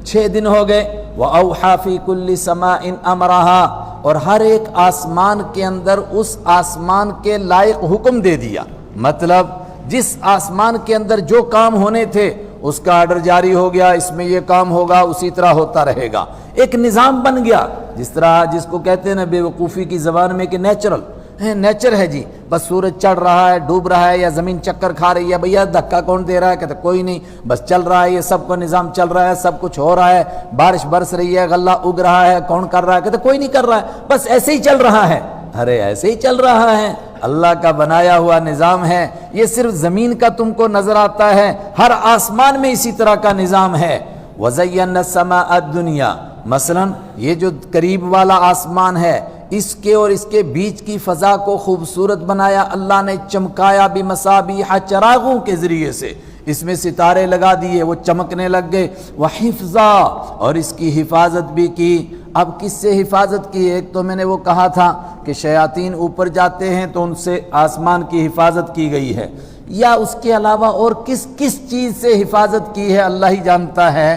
6 دن ہو گئے۔ وَأَوْحَى فِي كُلِّ سَمَاءٍ أَمْرَهَا، اور ہر ایک آسمان کے اندر اس آسمان کے لائق حکم دے دیا، مطلب جس آسمان کے اندر جو کام ہونے تھے اس کا آرڈر جاری ہو گیا، اس میں یہ کام ہوگا، اسی طرح ہوتا رہے گا، ایک نظام بن گیا۔ جس طرح جس کو کہتے ہیں نا بے وقوفی کی زبان میں کہ نیچر ہے جی، بس سورج چڑھ رہا ہے، ڈوب رہا ہے، یا زمین چکر کھا رہی ہے، بھیا دھکا کون دے رہا ہے؟ کہتے کوئی نہیں، بس چل رہا ہے، یہ سب کا نظام چل رہا ہے، سب کچھ ہو رہا ہے، بارش برس رہی ہے، غلہ اگ رہا ہے، کون کر رہا ہے؟ کہتے کوئی نہیں کر رہا ہے، بس ایسے ہی چل رہا ہے۔ ارے ایسے ہی چل رہا ہے، اللہ کا بنایا ہوا نظام ہے، یہ صرف زمین کا تم کو نظر آتا ہے، ہر آسمان میں اسی طرح کا نظام ہے۔ وَزَيَّنَّا السَّمَاءَ الدُّنْيَا، مثلا یہ جو قریب والا آسمان ہے، اس کے اور اس کے بیچ کی فضا کو خوبصورت بنایا اللہ نے، چمکایا بِمَصَابِيحَ، چراغوں کے ذریعے سے، اس میں ستارے لگا دیے، وہ چمکنے لگ گئے۔ وَحِفْظًا، اور اس کی حفاظت بھی کی۔ اب کس سے حفاظت کی؟ ایک تو میں نے وہ کہا تھا کہ شیاطین اوپر جاتے ہیں تو ان سے آسمان کی حفاظت کی گئی ہے، یا اس کے علاوہ اور کس کس چیز سے حفاظت کی ہے اللہ ہی جانتا ہے۔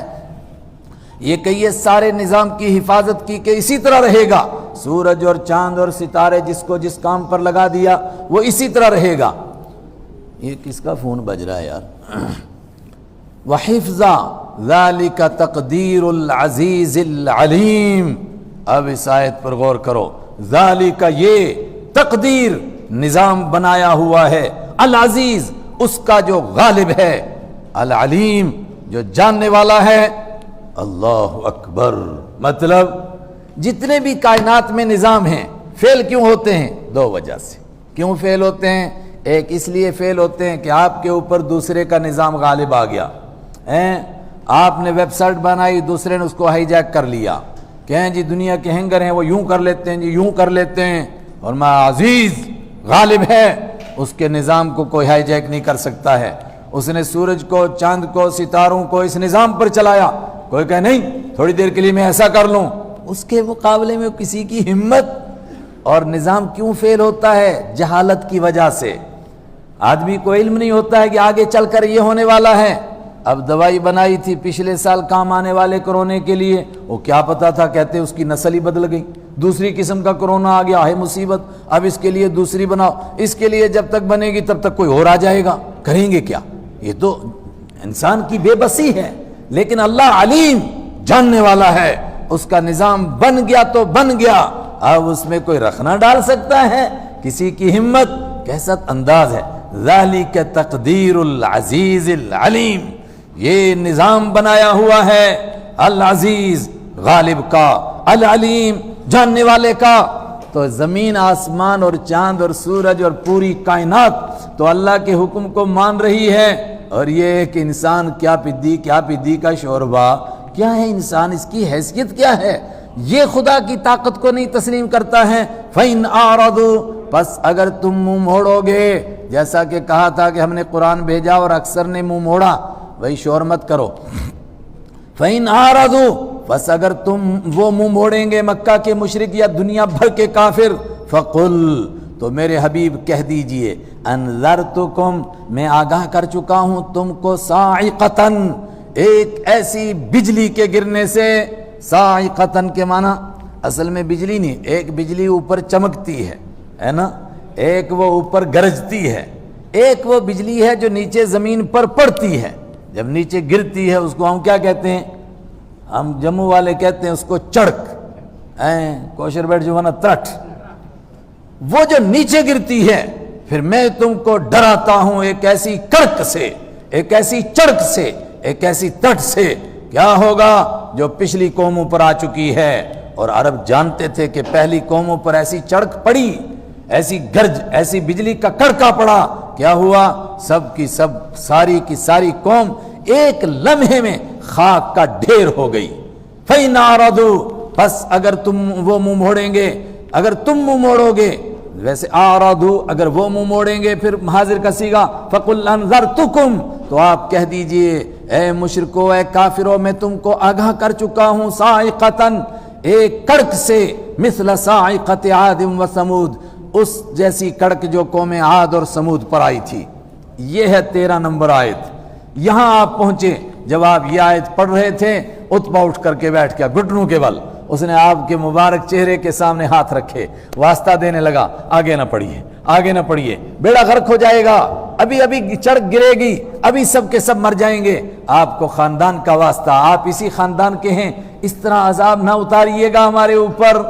یہ کہیے سارے نظام کی حفاظت کی کہ اسی طرح رہے گا، سورج اور چاند اور ستارے جس کو جس کام پر لگا دیا وہ اسی طرح رہے گا۔ یہ کس کا فون بج رہا ہے یار؟ وَحِفْظًا ذَلِكَ تَقْدِيرُ الْعَزِيزِ الْعَلِيمِ۔ اب اس آیت پر غور کرو، ذَلِكَ یہ تقدیر نظام بنایا ہوا ہے، العزیز اس کا جو غالب ہے، العلیم جو جاننے والا ہے۔ اللہ اکبر۔ مطلب جتنے بھی کائنات میں نظام ہیں فیل کیوں ہوتے ہیں؟ دو وجہ سے۔ کیوں فیل ہوتے ہیں؟ ایک اس لیے فیل ہوتے ہیں کہ آپ کے اوپر دوسرے کا نظام غالب آ گیا، آپ نے ویب سائٹ بنائی، دوسرے نے اس کو ہائی جیک کر لیا، کہیں جی دنیا کے ہینگر ہیں وہ یوں کر لیتے ہیں، جی یوں کر لیتے ہیں، اور میں عزیز غالب ہے، اس کے نظام کو کوئی ہائی جیک نہیں کر سکتا ہے۔ اس نے سورج کو، چاند کو، ستاروں کو اس نظام پر چلایا، کوئی کہے نہیں تھوڑی دیر کے لیے میں ایسا کر لوں، اس کے مقابلے میں کسی کی ہمت۔ اور نظام کیوں فیل ہوتا ہے؟ جہالت کی وجہ سے۔ آدمی کو علم نہیں ہوتا ہے کہ آگے چل کر یہ ہونے والا ہے۔ اب دوائی بنائی تھی پچھلے سال کام آنے والے کرونے کے لیے، وہ کیا پتا تھا، کہتے اس کی نسل ہی بدل گئی، دوسری قسم کا کرونا آ گیا، ہے مصیبت، اب اس کے لیے دوسری بناؤ، اس کے لیے جب تک بنے گی تب تک کوئی اور آ جائے گا، کریں گے کیا؟ یہ تو انسان کی بے بسی ہے۔ لیکن اللہ علیم جاننے والا ہے، اس کا نظام بن گیا تو بن گیا، اب اس میں کوئی رکھ نہ ڈال سکتا ہے کسی کی ہمت۔ کیسا انداز ہے، ذالک تقدیر العزیز العلیم، یہ نظام بنایا ہوا ہے العزیز غالب کا، العلیم جاننے والے کا۔ تو زمین، آسمان اور چاند اور سورج اور پوری کائنات تو اللہ کے حکم کو مان رہی ہے، اور یہ ایک انسان کیا پدی کا شوربہ، کیا ہے انسان، اس کی حیثیت کیا ہے، یہ خدا کی طاقت کو نہیں تسلیم کرتا ہے۔ فَإِنْ أَعْرَضُوا، پس اگر تم منہ موڑو گے، جیسا کہ کہا تھا کہ ہم نے قرآن بھیجا اور اکثر نے منہ موڑا، وہی شور مت کرو۔ فَإِنْ أَعْرَضُوا، پس اگر تم وہ منہ موڑیں گے مکہ کے مشرک یا دنیا بھر کے کافر، فَقُلْ، تو میرے حبیب کہہ دیجئے، انذرتکم، میں آگاہ کر چکا ہوں تم کو، صاعقتاً، ایک ایسی بجلی کے گرنے سے۔ صاعقتاً کے معنی اصل میں بجلی نہیں، ایک بجلی اوپر چمکتی ہے نا، ایک وہ اوپر گرجتی ہے، ایک وہ بجلی ہے جو نیچے زمین پر پڑتی ہے، جب نیچے گرتی ہے اس کو ہم کیا کہتے ہیں؟ ہم جموں والے کہتے ہیں اس کو چڑک، کوشر بیٹھ جو ہے نا ترٹ، وہ جو نیچے گرتی ہے، پھر میں تم کو ڈراتا ہوں ایک ایسی کڑک سے، ایک ایسی چڑک سے، ایک ایسی تٹ سے، کیا ہوگا جو پچھلی قوموں پر آ چکی ہے۔ اور عرب جانتے تھے کہ پہلی قوموں پر ایسی چڑک پڑی، ایسی گرج، ایسی بجلی کا کڑکا پڑا، کیا ہوا؟ سب کی سب، ساری کی ساری قوم ایک لمحے میں خاک کا ڈھیر ہو گئی۔ فَإِنْ أَعْرَضُوا، پس اگر تم وہ منہ موڑیں گے، اگر تم منہ موڑو گے، ویسے أَعْرَضُوا اگر وہ منہ موڑیں گے پھر حاضر کا صیغہ، فَقُلْ أَنذَرْتُكُمْ، تو آپ کہہ دیجئے اے مشرکو، اے کافرو، میں تم کو آگاہ کر چکا ہوں، صاعقتاً، ایک کڑک سے، مثل صاعقۃ عاد و ثمود، اس جیسی کڑک جو قوم عاد اور سمود پر آئی تھی۔ یہ ہے 13 نمبر آیت۔ یہاں آپ پہنچے، جب آپ یہ آیت پڑھ رہے تھے، اتبا اٹھ کر کے بیٹھ گیا گھٹنوں کے بل، اس نے آپ کے مبارک چہرے کے سامنے ہاتھ رکھے، واسطہ دینے لگا، آگے نہ پڑھیے، آگے نہ پڑھیے، بیڑا غرق ہو جائے گا، ابھی چڑک گرے گی، ابھی سب کے سب مر جائیں گے، آپ کو خاندان کا واسطہ، آپ اسی خاندان کے ہیں، اس طرح عذاب نہ اتاریے گا ہمارے اوپر۔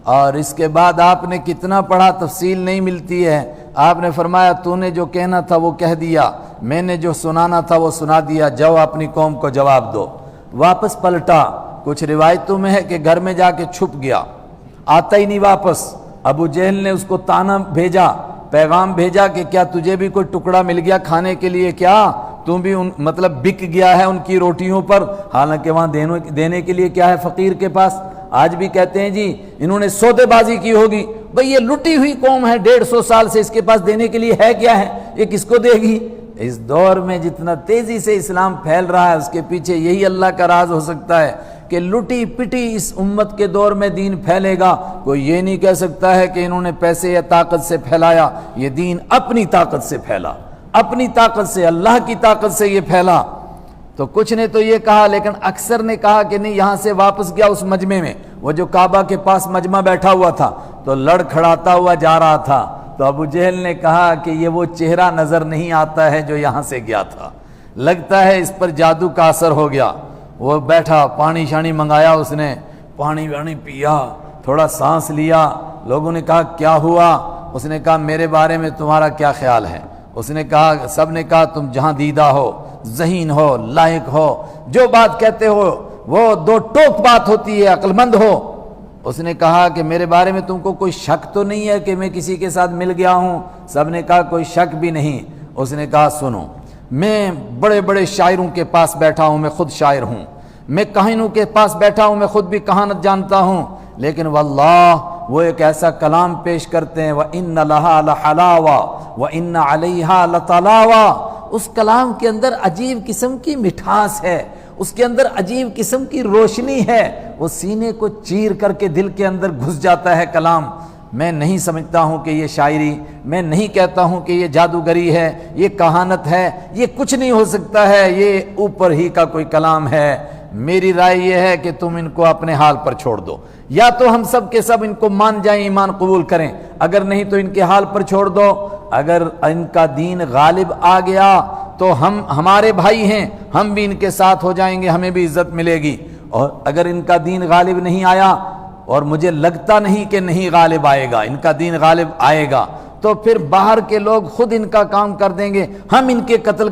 اور اس کے بعد آپ نے کتنا پڑھا، تفصیل نہیں ملتی ہے، آپ نے فرمایا تو نے جو کہنا تھا وہ کہہ دیا، میں نے جو سنانا تھا وہ سنا دیا، جاؤ اپنی قوم کو جواب دو۔ واپس پلٹا، کچھ روایتوں میں ہے کہ گھر میں جا کے چھپ گیا، آتا ہی نہیں واپس۔ ابو جہل نے اس کو تانا بھیجا، پیغام بھیجا کہ کیا تجھے بھی کوئی ٹکڑا مل گیا کھانے کے لیے، کیا تم بھی مطلب بک گیا ہے ان کی روٹیوں پر، حالانکہ وہاں دینے کے لیے کیا ہے فقیر کے پاس۔ آج بھی کہتے ہیں جی انہوں نے سودے بازی کی ہوگی، بھئی یہ لٹی ہوئی قوم ہے 150 سال سے، اس کے پاس دینے کے لیے ہے کیا ہے، یہ کس کو دے گی؟ اس دور میں جتنا تیزی سے اسلام پھیل رہا ہے، اس کے پیچھے یہی اللہ کا راز ہو سکتا ہے کہ لٹی پٹی اس امت کے دور میں دین پھیلے گا۔ کوئی یہ نہیں کہہ سکتا ہے کہ انہوں نے پیسے یا طاقت سے پھیلایا، یہ دین اپنی طاقت سے پھیلا، اپنی طاقت سے، اللہ کی طاقت سے یہ پھیلا۔ تو کچھ نے تو یہ کہا، لیکن اکثر نے کہا کہ نہیں، یہاں سے واپس گیا اس مجمع میں، وہ جو کعبہ کے پاس مجمع بیٹھا ہوا تھا تو لڑ کھڑاتا ہوا جا رہا تھا، تو ابو جہل نے کہا کہ یہ وہ چہرہ نظر نہیں آتا ہے جو یہاں سے گیا تھا، لگتا ہے اس پر جادو کا اثر ہو گیا۔ وہ بیٹھا، پانی شانی منگایا، اس نے پانی وانی پیا، تھوڑا سانس لیا۔ لوگوں نے کہا کیا ہوا؟ اس نے کہا میرے بارے میں تمہارا کیا خیال ہے؟ اس نے کہا، سب نے کہا تم جہاں دیدہ ہو، ذہین ہو، لائق ہو، جو بات کہتے ہو وہ دو ٹوک بات ہوتی ہے، عقل مند ہو۔ اس نے کہا کہ میرے بارے میں تم کو کوئی شک تو نہیں ہے کہ میں کسی کے ساتھ مل گیا ہوں؟ سب نے کہا کوئی شک بھی نہیں۔ اس نے کہا سنو، میں بڑے بڑے شاعروں کے پاس بیٹھا ہوں، میں خود شاعر ہوں، میں کہانوں کے پاس بیٹھا ہوں، میں خود بھی کہانت جانتا ہوں، لیکن واللہ وہ ایک ایسا کلام پیش کرتے ہیں، وَإِنَّ لَهَا لَحَلَاوَةً وَإِنَّ عَلَيْهَا لَطَلَاوَةً، اس کلام کے اندر عجیب قسم کی مٹھاس ہے، اس کے اندر عجیب قسم کی روشنی ہے، وہ سینے کو چیر کر کے دل کے اندر گھس جاتا ہے کلام۔ میں نہیں سمجھتا ہوں کہ یہ شاعری، میں نہیں کہتا ہوں کہ یہ جادوگری ہے، یہ کہانت ہے، یہ کچھ نہیں ہو سکتا ہے، یہ اوپر ہی کا کوئی کلام ہے۔ میری رائے یہ ہے کہ تم ان کو اپنے حال پر چھوڑ دو، یا تو ہم سب کے سب ان کو مان جائیں، ایمان قبول کریں، اگر نہیں تو ان کے حال پر چھوڑ دو۔ اگر ان کا دین غالب آ گیا تو ہم ہمارے بھائی ہیں، ہم بھی ان کے ساتھ ہو جائیں گے، ہمیں بھی عزت ملے گی، اور اگر ان کا دین غالب نہیں آیا، اور مجھے لگتا نہیں کہ نہیں غالب آئے گا، ان کا دین غالب آئے گا، تو پھر باہر کے لوگ خود ان کا کام کر دیں گے، ہم ان کے قتل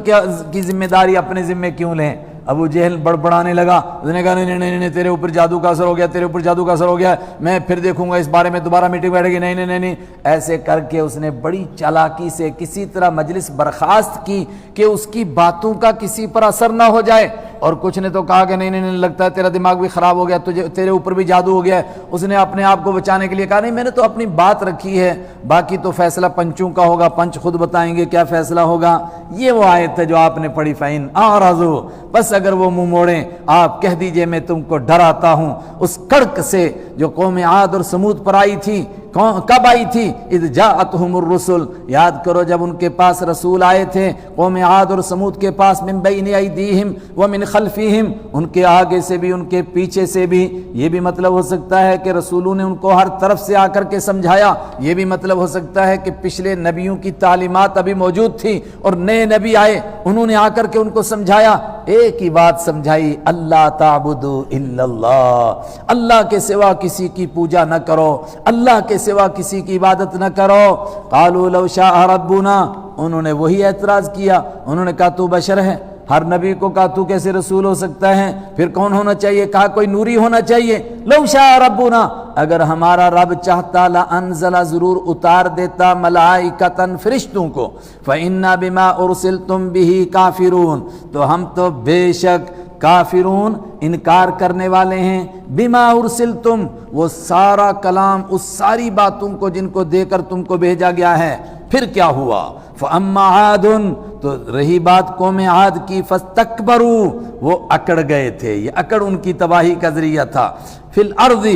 کی ذمہ داری اپنے ذمہ کیوں لیں؟ ابو جہل بڑبڑانے لگا، اس نے کہا نہیں نہیں نہیں، تیرے اوپر جادو کا اثر ہو گیا، تیرے اوپر جادو کا اثر ہو گیا، میں پھر دیکھوں گا اس بارے میں، دوبارہ میٹنگ بیٹھے گی، نہیں نہیں نہیں نہیں۔ ایسے کر کے اس نے بڑی چالاکی سے کسی طرح مجلس برخاست کی کہ اس کی باتوں کا کسی پر اثر نہ ہو جائے۔ اور کچھ نے تو کہا کہ نہیں نہیں نہیں، لگتا ہے تیرا دماغ بھی خراب ہو گیا، تیرے اوپر بھی جادو ہو گیا ہے۔ اس نے اپنے آپ کو بچانے کے لیے کہا نہیں، میں نے تو اپنی بات رکھی ہے، باقی تو فیصلہ پنچوں کا ہوگا، پنچ خود بتائیں گے کیا فیصلہ ہوگا۔ یہ وہ آیت ہے جو آپ نے پڑھی، فَإِنْ أَعْرَضُوا، بس اگر وہ منہ موڑیں، آپ کہہ دیجئے میں تم کو ڈراتا ہوں اس کڑک سے جو قوم عاد اور سمود پر آئی تھی۔ کب آئی تھی؟ اذ جاءتهم الرسل، یاد کرو جب ان کے پاس رسول آئے تھے، قوم عاد اور سمود کے پاس، من بین ایدیہم ومن خلفہم، ان کے آگے سے بھی ان کے پیچھے سے بھی۔ یہ بھی مطلب ہو سکتا ہے کہ رسولوں نے ان کو ہر طرف سے آ کر کے سمجھایا، یہ بھی مطلب ہو سکتا ہے کہ پچھلے نبیوں کی تعلیمات ابھی موجود تھی اور نئے نبی آئے، انہوں نے آ کر کے ان کو سمجھایا، ایک ہی بات سمجھائی، اللہ تعبدوا الا اللہ، اللہ کے سوا کسی کی پوجا نہ کرو، اللہ کے سوا کسی کی عبادت نہ کرو۔ قالوا لو شاء ربنا، انہوں نے وہی اعتراض کیا، انہوں نے کہا تو بشر ہے، ہر نبی کو کہا تو کیسے رسول ہو سکتا ہے؟ پھر کون ہونا چاہیے؟ کہا کوئی نوری ہونا چاہیے۔ لو شاء ربنا، اگر ہمارا رب چاہتا لانزل، ضرور اتار دیتا ملائکۃ، فرشتوں کو، فإنا بما ارسلتم به کافرون، تو ہم تو بے شک کافرون، انکار کرنے والے ہیں، بما ارسلتم، وہ سارا کلام، اس ساری باتوں کو جن کو دے کر تم کو بھیجا گیا ہے۔ پھر کیا ہوا؟ فاما عاد، تو رہی بات قوم عاد کی، فاستکبروا، وہ اکڑ گئے تھے، یہ اکڑ ان کی تباہی کا ذریعہ تھا، فی الارض،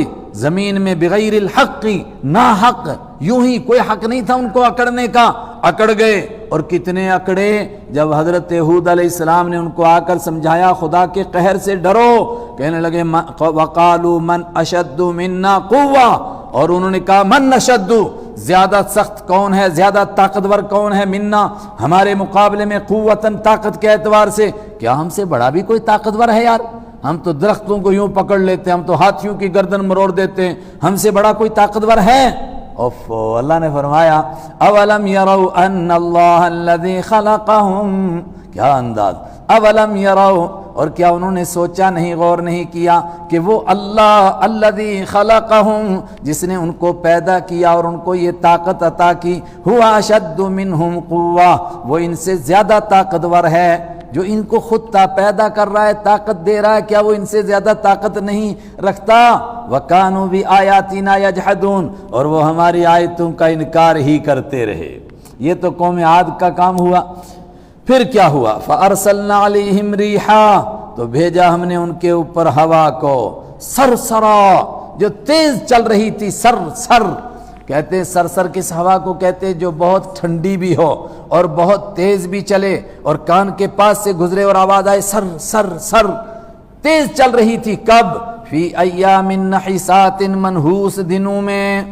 زمین میں، بغیر الحق، نا حق، یوں ہی کوئی حق نہیں تھا ان کو اکڑنے کا، اکڑ گئے۔ اور کتنے اکڑے؟ جب حضرت ہود علیہ السلام نے ان کو آ کر سمجھایا خدا کے قہر سے ڈرو، کہنے لگے وقالوا من اشد منا قوہ، اور انہوں نے کہا من اشد، زیادہ سخت کون ہے، زیادہ طاقتور کون ہے، منا، ہمارے مقابلے میں، قوتاً، طاقت کے اعتبار سے، کیا ہم سے بڑا بھی کوئی طاقتور ہے یار؟ ہم تو درختوں کو یوں پکڑ لیتے ہیں، ہم تو ہاتھیوں کی گردن مروڑ دیتے ہیں، ہم سے بڑا کوئی طاقتور ہے؟ اللہ نے فرمایا اولم یروا ان اللہ الذی خلقہم، کیا انداز، اولم یروا، اور کیا انہوں نے سوچا نہیں، غور نہیں کیا کہ وہ اللہ الذی خلقہم، جس نے ان کو پیدا کیا اور ان کو یہ طاقت عطا کی، ہوا اشد منہم قوہ، وہ ان سے زیادہ طاقتور ہے، جو ان کو خود پیدا کر رہا ہے، طاقت دے رہا ہے، کیا وہ ان سے زیادہ طاقت نہیں رکھتا؟ وَكَانُوا بِآيَاتِنَا يَجْحَدُونَ، اور وہ ہماری آیتوں کا انکار ہی کرتے رہے۔ یہ تو قوم عاد کا کام ہوا۔ پھر کیا ہوا؟ فَأَرْسَلْنَا عَلَيْهِمْ رِيحًا، تو بھیجا ہم نے ان کے اوپر ہوا کو، سرسرا، جو تیز چل رہی تھی، سر سر، کہتے ہیں سرسر کس ہوا کو کہتے ہیں جو بہت ٹھنڈی بھی ہو اور بہت تیز بھی چلے اور کان کے پاس سے گزرے اور آواز آئے سر سر سر، تیز چل رہی تھی۔ کب؟ فی ایام نحسات، منحوس دنوں میں۔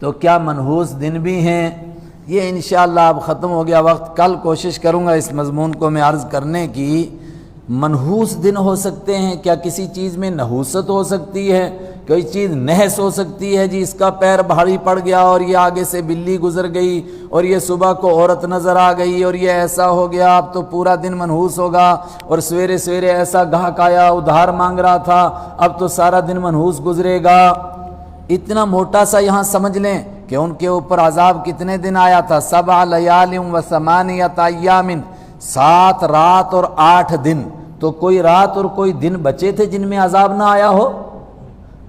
تو کیا منحوس دن بھی ہیں؟ یہ انشاءاللہ اب ختم ہو گیا وقت، کل کوشش کروں گا اس مضمون کو میں عرض کرنے کی۔ منحوس دن ہو سکتے ہیں، کیا کسی چیز میں نحوست ہو سکتی ہے؟ کوئی چیز نحس ہو سکتی ہے جی، اس کا پیر بھاری پڑ گیا اور یہ آگے سے بلی گزر گئی اور یہ صبح کو عورت نظر آ گئی اور یہ ایسا ہو گیا، اب تو پورا دن منحوس ہوگا، اور سویرے سویرے ایسا گاہک آیا ادھار مانگ رہا تھا، اب تو سارا دن منحوس گزرے گا۔ اتنا موٹا سا یہاں سمجھ لیں کہ ان کے اوپر عذاب کتنے دن آیا تھا، 7 لیال و 8 ایام، 7 رات اور 8 دن۔ تو کوئی رات اور کوئی دن بچے تھے جن میں عذاب نہ آیا ہو؟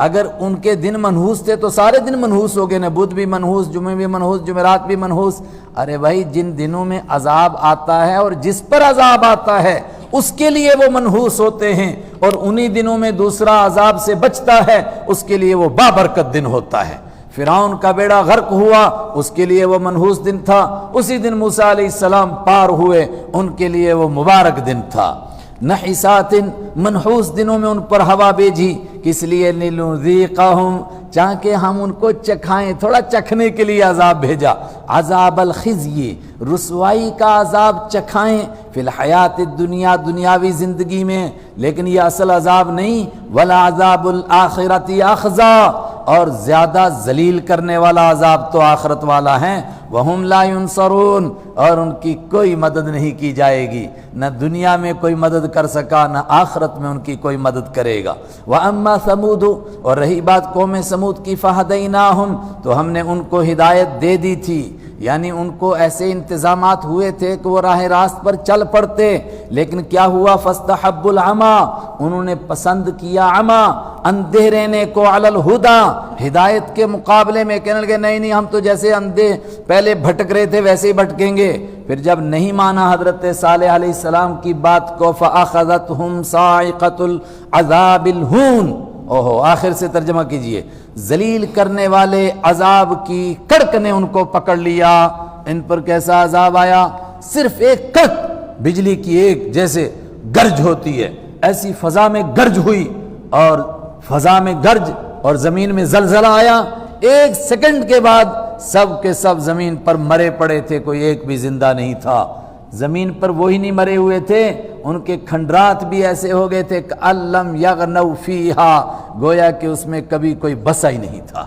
اگر ان کے دن منحوس تھے تو سارے دن منحوس ہو گئے نا، بدھ بھی منحوس، جمعہ بھی منحوس، جمعرات بھی منحوس۔ ارے بھائی جن دنوں میں عذاب آتا ہے اور جس پر عذاب آتا ہے اس کے لیے وہ منحوس ہوتے ہیں، اور انہی دنوں میں دوسرا عذاب سے بچتا ہے اس کے لیے وہ بابرکت دن ہوتا ہے۔ فرعون کا بیڑا غرق ہوا، اس کے لیے وہ منحوس دن تھا، اسی دن موسیٰ علیہ السلام پار ہوئے، ان کے لیے وہ مبارک دن تھا۔ نحسات، منحوس دنوں میں ان پر ہوا بھیجی، کس لیے؟ لنذیقہم، چاہے ہم ان کو چکھائیں، تھوڑا چکھنے کے لیے عذاب بھیجا۔ عذاب الخزی، رسوائی کا عذاب چکھائیں، فی الحیات الدنیا، دنیاوی زندگی میں، لیکن یہ اصل عذاب نہیں۔ ولعذاب الآخرۃ اخزی، اور زیادہ ذلیل کرنے والا عذاب تو آخرت والا ہے۔ وہم لا ینصرون، اور ان کی کوئی مدد نہیں کی جائے گی، نہ دنیا میں کوئی مدد کر سکا نہ آخرت میں ان کی کوئی مدد کرے گا۔ وَأَمَّا ثَمُودُ، اور رہی بات قوم سمود کی، فَهَدَيْنَاهُمْ، تو ہم نے ان کو ہدایت دے دی تھی، یعنی ان کو ایسے انتظامات ہوئے تھے کہ وہ راہ راست پر چل پڑتے، لیکن کیا ہوا؟ فَاسْتَحَبُّوا الْعَمَىٰ، انہوں نے پسند کیا عمى، اندھے رہنے کو، علی الہدیٰ، ہدایت کے مقابلے میں۔ کہنے لگے نہیں ہم تو جیسے اندھے پہلے بھٹک رہے تھے ویسے ہی بھٹکیں گے۔ پھر جب نہیں مانا حضرت صالح علیہ السلام کی بات کو، فَأَخَذَتْهُمْ صَاعِقَةُ الْعَذَابِ الْهُونِ، اوہو آخر سے ترجمہ کیجئے، ذلیل کرنے والے عذاب کی کڑک نے ان کو پکڑ لیا۔ ان پر کیسا عذاب آیا؟ صرف ایک کڑک، بجلی کی ایک جیسے گرج ہوتی ہے ایسی فضا میں گرج ہوئی، اور فضا میں گرج اور زمین میں زلزلہ آیا، 1 سیکنڈ کے بعد سب کے سب زمین پر مرے پڑے تھے، کوئی ایک بھی زندہ نہیں تھا۔ زمین پر وہی نہیں مرے ہوئے تھے، ان کے کھنڈرات بھی ایسے ہو گئے تھے کَأَلَّمْ يَغْنَوْا فِيهَا، گویا کہ اس میں کبھی کوئی بسا ہی نہیں تھا۔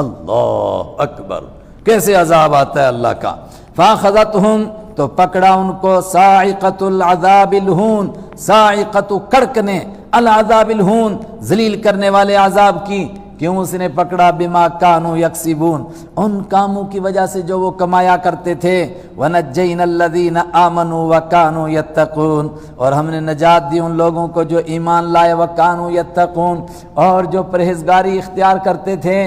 اللہ اکبر، کیسے عذاب آتا ہے اللہ کا۔ فَأَخَذَتْهُمْ، تو پکڑا ان کو، صاعقۃ العذاب الہون، صاعقۃ کڑک نے، العذاب الہون، ذلیل کرنے والے عذاب کی۔ کیوں اس نے پکڑا؟ بما کانوا یکسبون، ان کاموں کی وجہ سے جو وہ کمایا کرتے تھے۔ ونجینا الذین آمنوا وکانوا یتقون، اور ہم نے نجات دی ان لوگوں کو جو ایمان لائے، وکانوا یتقون، اور جو پرہیزگاری اختیار کرتے تھے۔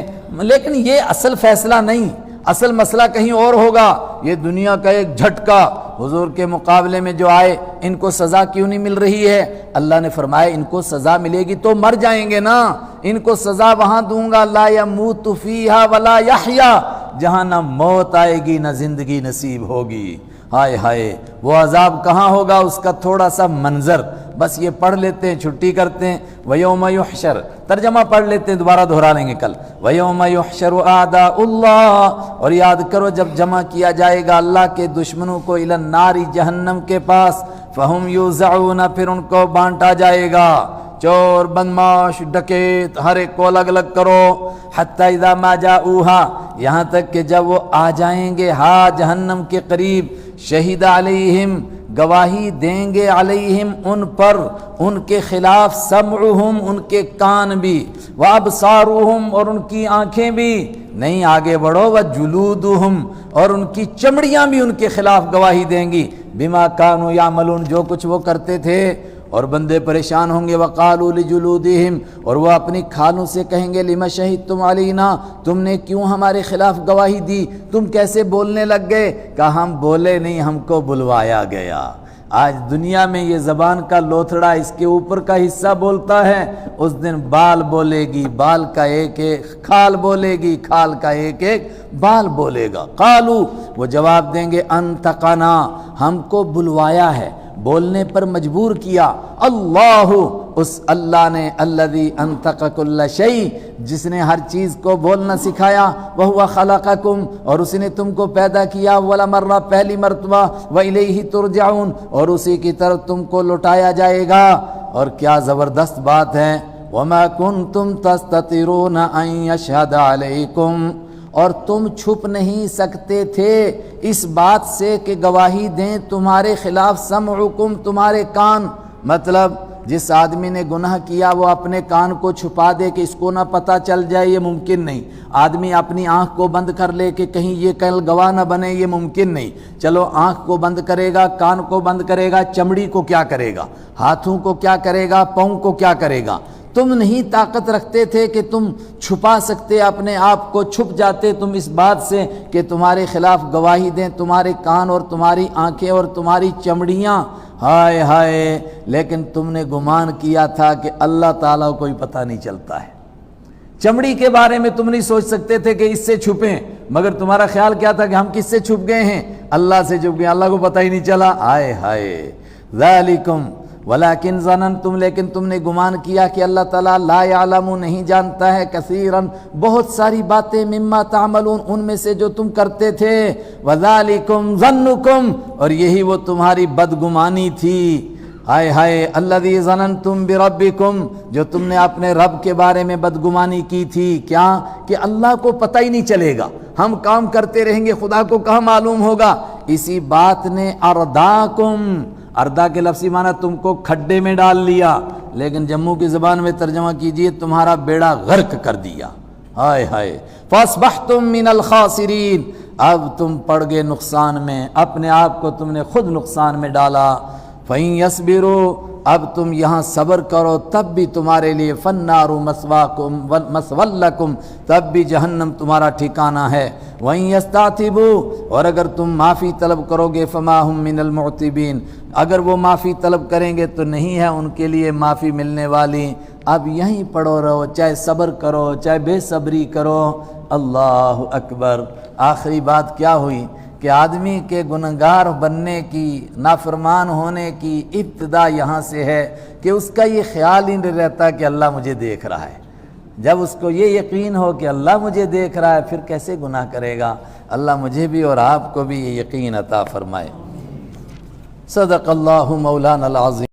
لیکن یہ اصل فیصلہ نہیں، اصل مسئلہ کہیں اور ہوگا۔ یہ دنیا کا ایک جھٹکا حضور کے مقابلے میں جو آئے، ان کو سزا کیوں نہیں مل رہی ہے؟ اللہ نے فرمایا ان کو سزا ملے گی تو مر جائیں گے نا، ان کو سزا وہاں دوں گا، لا یموت فیہا ولا یحیا، جہاں نہ موت آئے گی نہ زندگی نصیب ہوگی۔ ہائے ہائے، وہ عذاب کہاں ہوگا؟ اس کا تھوڑا سا منظر بس یہ پڑھ لیتے ہیں، چھٹی کرتے ہیں۔ وَيَوْمَ يُحْشَرُ، ترجمہ پڑھ لیتے ہیں، دوبارہ دہرا لیں گے کل۔ وَيَوْمَ يُحْشَرُ أَعْدَاءُ اللَّهِ، اور یاد کرو جب جمع کیا جائے گا اللہ کے دشمنوں کو، إِلَى النَّارِ، جہنم کے پاس، فَهُمْ يُوزَعُونَ، پھر ان کو بانٹا جائے گا، چور، بدماش، ڈکیت، ہر ایک کو الگ الگ کرو۔ حَتَّى إِذَا مَا جَاءُوهَا، یہاں تک کہ جب وہ آ جائیں گے ہاں جہنم کے قریب، شہید علیہم، گواہی دیں گے، علیہم ان پر، ان کے خلاف، سمعہم، ان کے کان بھی، وابصارہم، اور ان کی آنکھیں بھی، نہیں آگے بڑھو، وجلودہم، اور ان کی چمڑیاں بھی ان کے خلاف گواہی دیں گی، بما کانوا یعملون، جو کچھ وہ کرتے تھے۔ اور بندے پریشان ہوں گے، وقالوا لجلودہم، اور وہ اپنی کھالوں سے کہیں گے، لما شہدتم علینا، تم نے کیوں ہمارے خلاف گواہی دی، تم کیسے بولنے لگ گئے؟ کہا ہم بولے نہیں، ہم کو بلوایا گیا۔ آج دنیا میں یہ زبان کا لوتھڑا اس کے اوپر کا حصہ بولتا ہے، اس دن بال بولے گی، بال کا ایک ایک، کھال بولے گی، کھال کا ایک ایک بال بولے گا۔ قالو، وہ جواب دیں گے انطقنا، ہم کو بلوایا ہے، بولنے پر مجبور کیا، اللہ، اس اللہ نے، الذی انطق کل شیء، جس نے ہر چیز کو بولنا سکھایا، وہو خلقکم، اور اسی نے تم کو پیدا کیا، اول مرہ، پہلی مرتبہ، والیہ ترجعون، اور اسی کی طرف تم کو لوٹایا جائے گا۔ اور کیا زبردست بات ہے، وما کنتم تستترون ان یشہد علیکم، اور تم چھپ نہیں سکتے تھے اس بات سے کہ گواہی دیں تمہارے خلاف، سمعکم، تمہارے کان، مطلب جس آدمی نے گناہ کیا وہ اپنے کان کو چھپا دے کہ اس کو نہ پتہ چل جائے، یہ ممکن نہیں۔ آدمی اپنی آنکھ کو بند کر لے کہ کہیں یہ کل گواہ نہ بنے، یہ ممکن نہیں۔ چلو آنکھ کو بند کرے گا، کان کو بند کرے گا، چمڑی کو کیا کرے گا، ہاتھوں کو کیا کرے گا، پاؤں کو کیا کرے گا۔ تم نہیں طاقت رکھتے تھے کہ تم چھپا سکتے اپنے آپ کو، چھپ جاتے تم اس بات سے کہ تمہارے خلاف گواہی دیں تمہارے کان اور تمہاری آنکھیں اور تمہاری چمڑیاں، ہائے ہائے، لیکن تم نے گمان کیا تھا کہ اللہ تعالیٰ کو کوئی پتہ نہیں چلتا ہے۔ چمڑی کے بارے میں تم نہیں سوچ سکتے تھے کہ اس سے چھپیں، مگر تمہارا خیال کیا تھا کہ ہم کس سے چھپ گئے ہیں، اللہ سے چھپ گئے، اللہ کو پتہ ہی نہیں چلا، ہائے ہائے۔ ذالکم ولیکن ظننتم، لیکن تم نے گمان کیا کہ اللہ تعالیٰ لا یعلم، نہیں جانتا ہے، کثیراً، بہت ساری باتیں، مما تعملون، ان میں سے جو تم کرتے تھے، وذالکم ظنکم، اور یہی وہ تمہاری بدگمانی تھی، ہائے ہائے، الذی ظننتم بربکم، جو تم نے اپنے رب کے بارے میں بدگمانی کی تھی، کیا کہ اللہ کو پتہ ہی نہیں چلے گا، ہم کام کرتے رہیں گے، خدا کو کہاں معلوم ہوگا۔ اسی بات نے ارداکم، اردا کے لفظی معنی تم کو کھڈے میں ڈال لیا، لیکن جموں کی زبان میں ترجمہ کیجئے تمہارا بیڑا غرق کر دیا، ہائے ہائے۔ فاصبحتم من الخاسرین، اب تم پڑ گئے نقصان میں، اپنے آپ کو تم نے خود نقصان میں ڈالا۔ فَإِن يَصْبِرُوا، اب تم یہاں صبر کرو تب بھی تمہارے لیے، فَالنَّارُ مَثْوًى لَكُمْ، تب بھی جہنم تمہارا ٹھکانہ ہے۔ وَإِن يَسْتَعْتِبُوا، اور اگر تم معافی طلب کرو گے، فَمَا هُم مِّنَ الْمُعْتِبِينَ، اگر وہ معافی طلب کریں گے تو نہیں ہے ان کے لیے معافی ملنے والی۔ اب یہیں پڑو رہو، چاہے صبر کرو چاہے بے صبری کرو۔ اللہ اکبر۔ آخری بات کیا ہوئی کہ آدمی کے گنہگار بننے کی، نافرمان ہونے کی ابتدا یہاں سے ہے کہ اس کا یہ خیال ہی نہیں رہتا کہ اللہ مجھے دیکھ رہا ہے۔ جب اس کو یہ یقین ہو کہ اللہ مجھے دیکھ رہا ہے، پھر کیسے گناہ کرے گا۔ اللہ مجھے بھی اور آپ کو بھی یہ یقین عطا فرمائے۔ صدق اللہ مولانا العظیم۔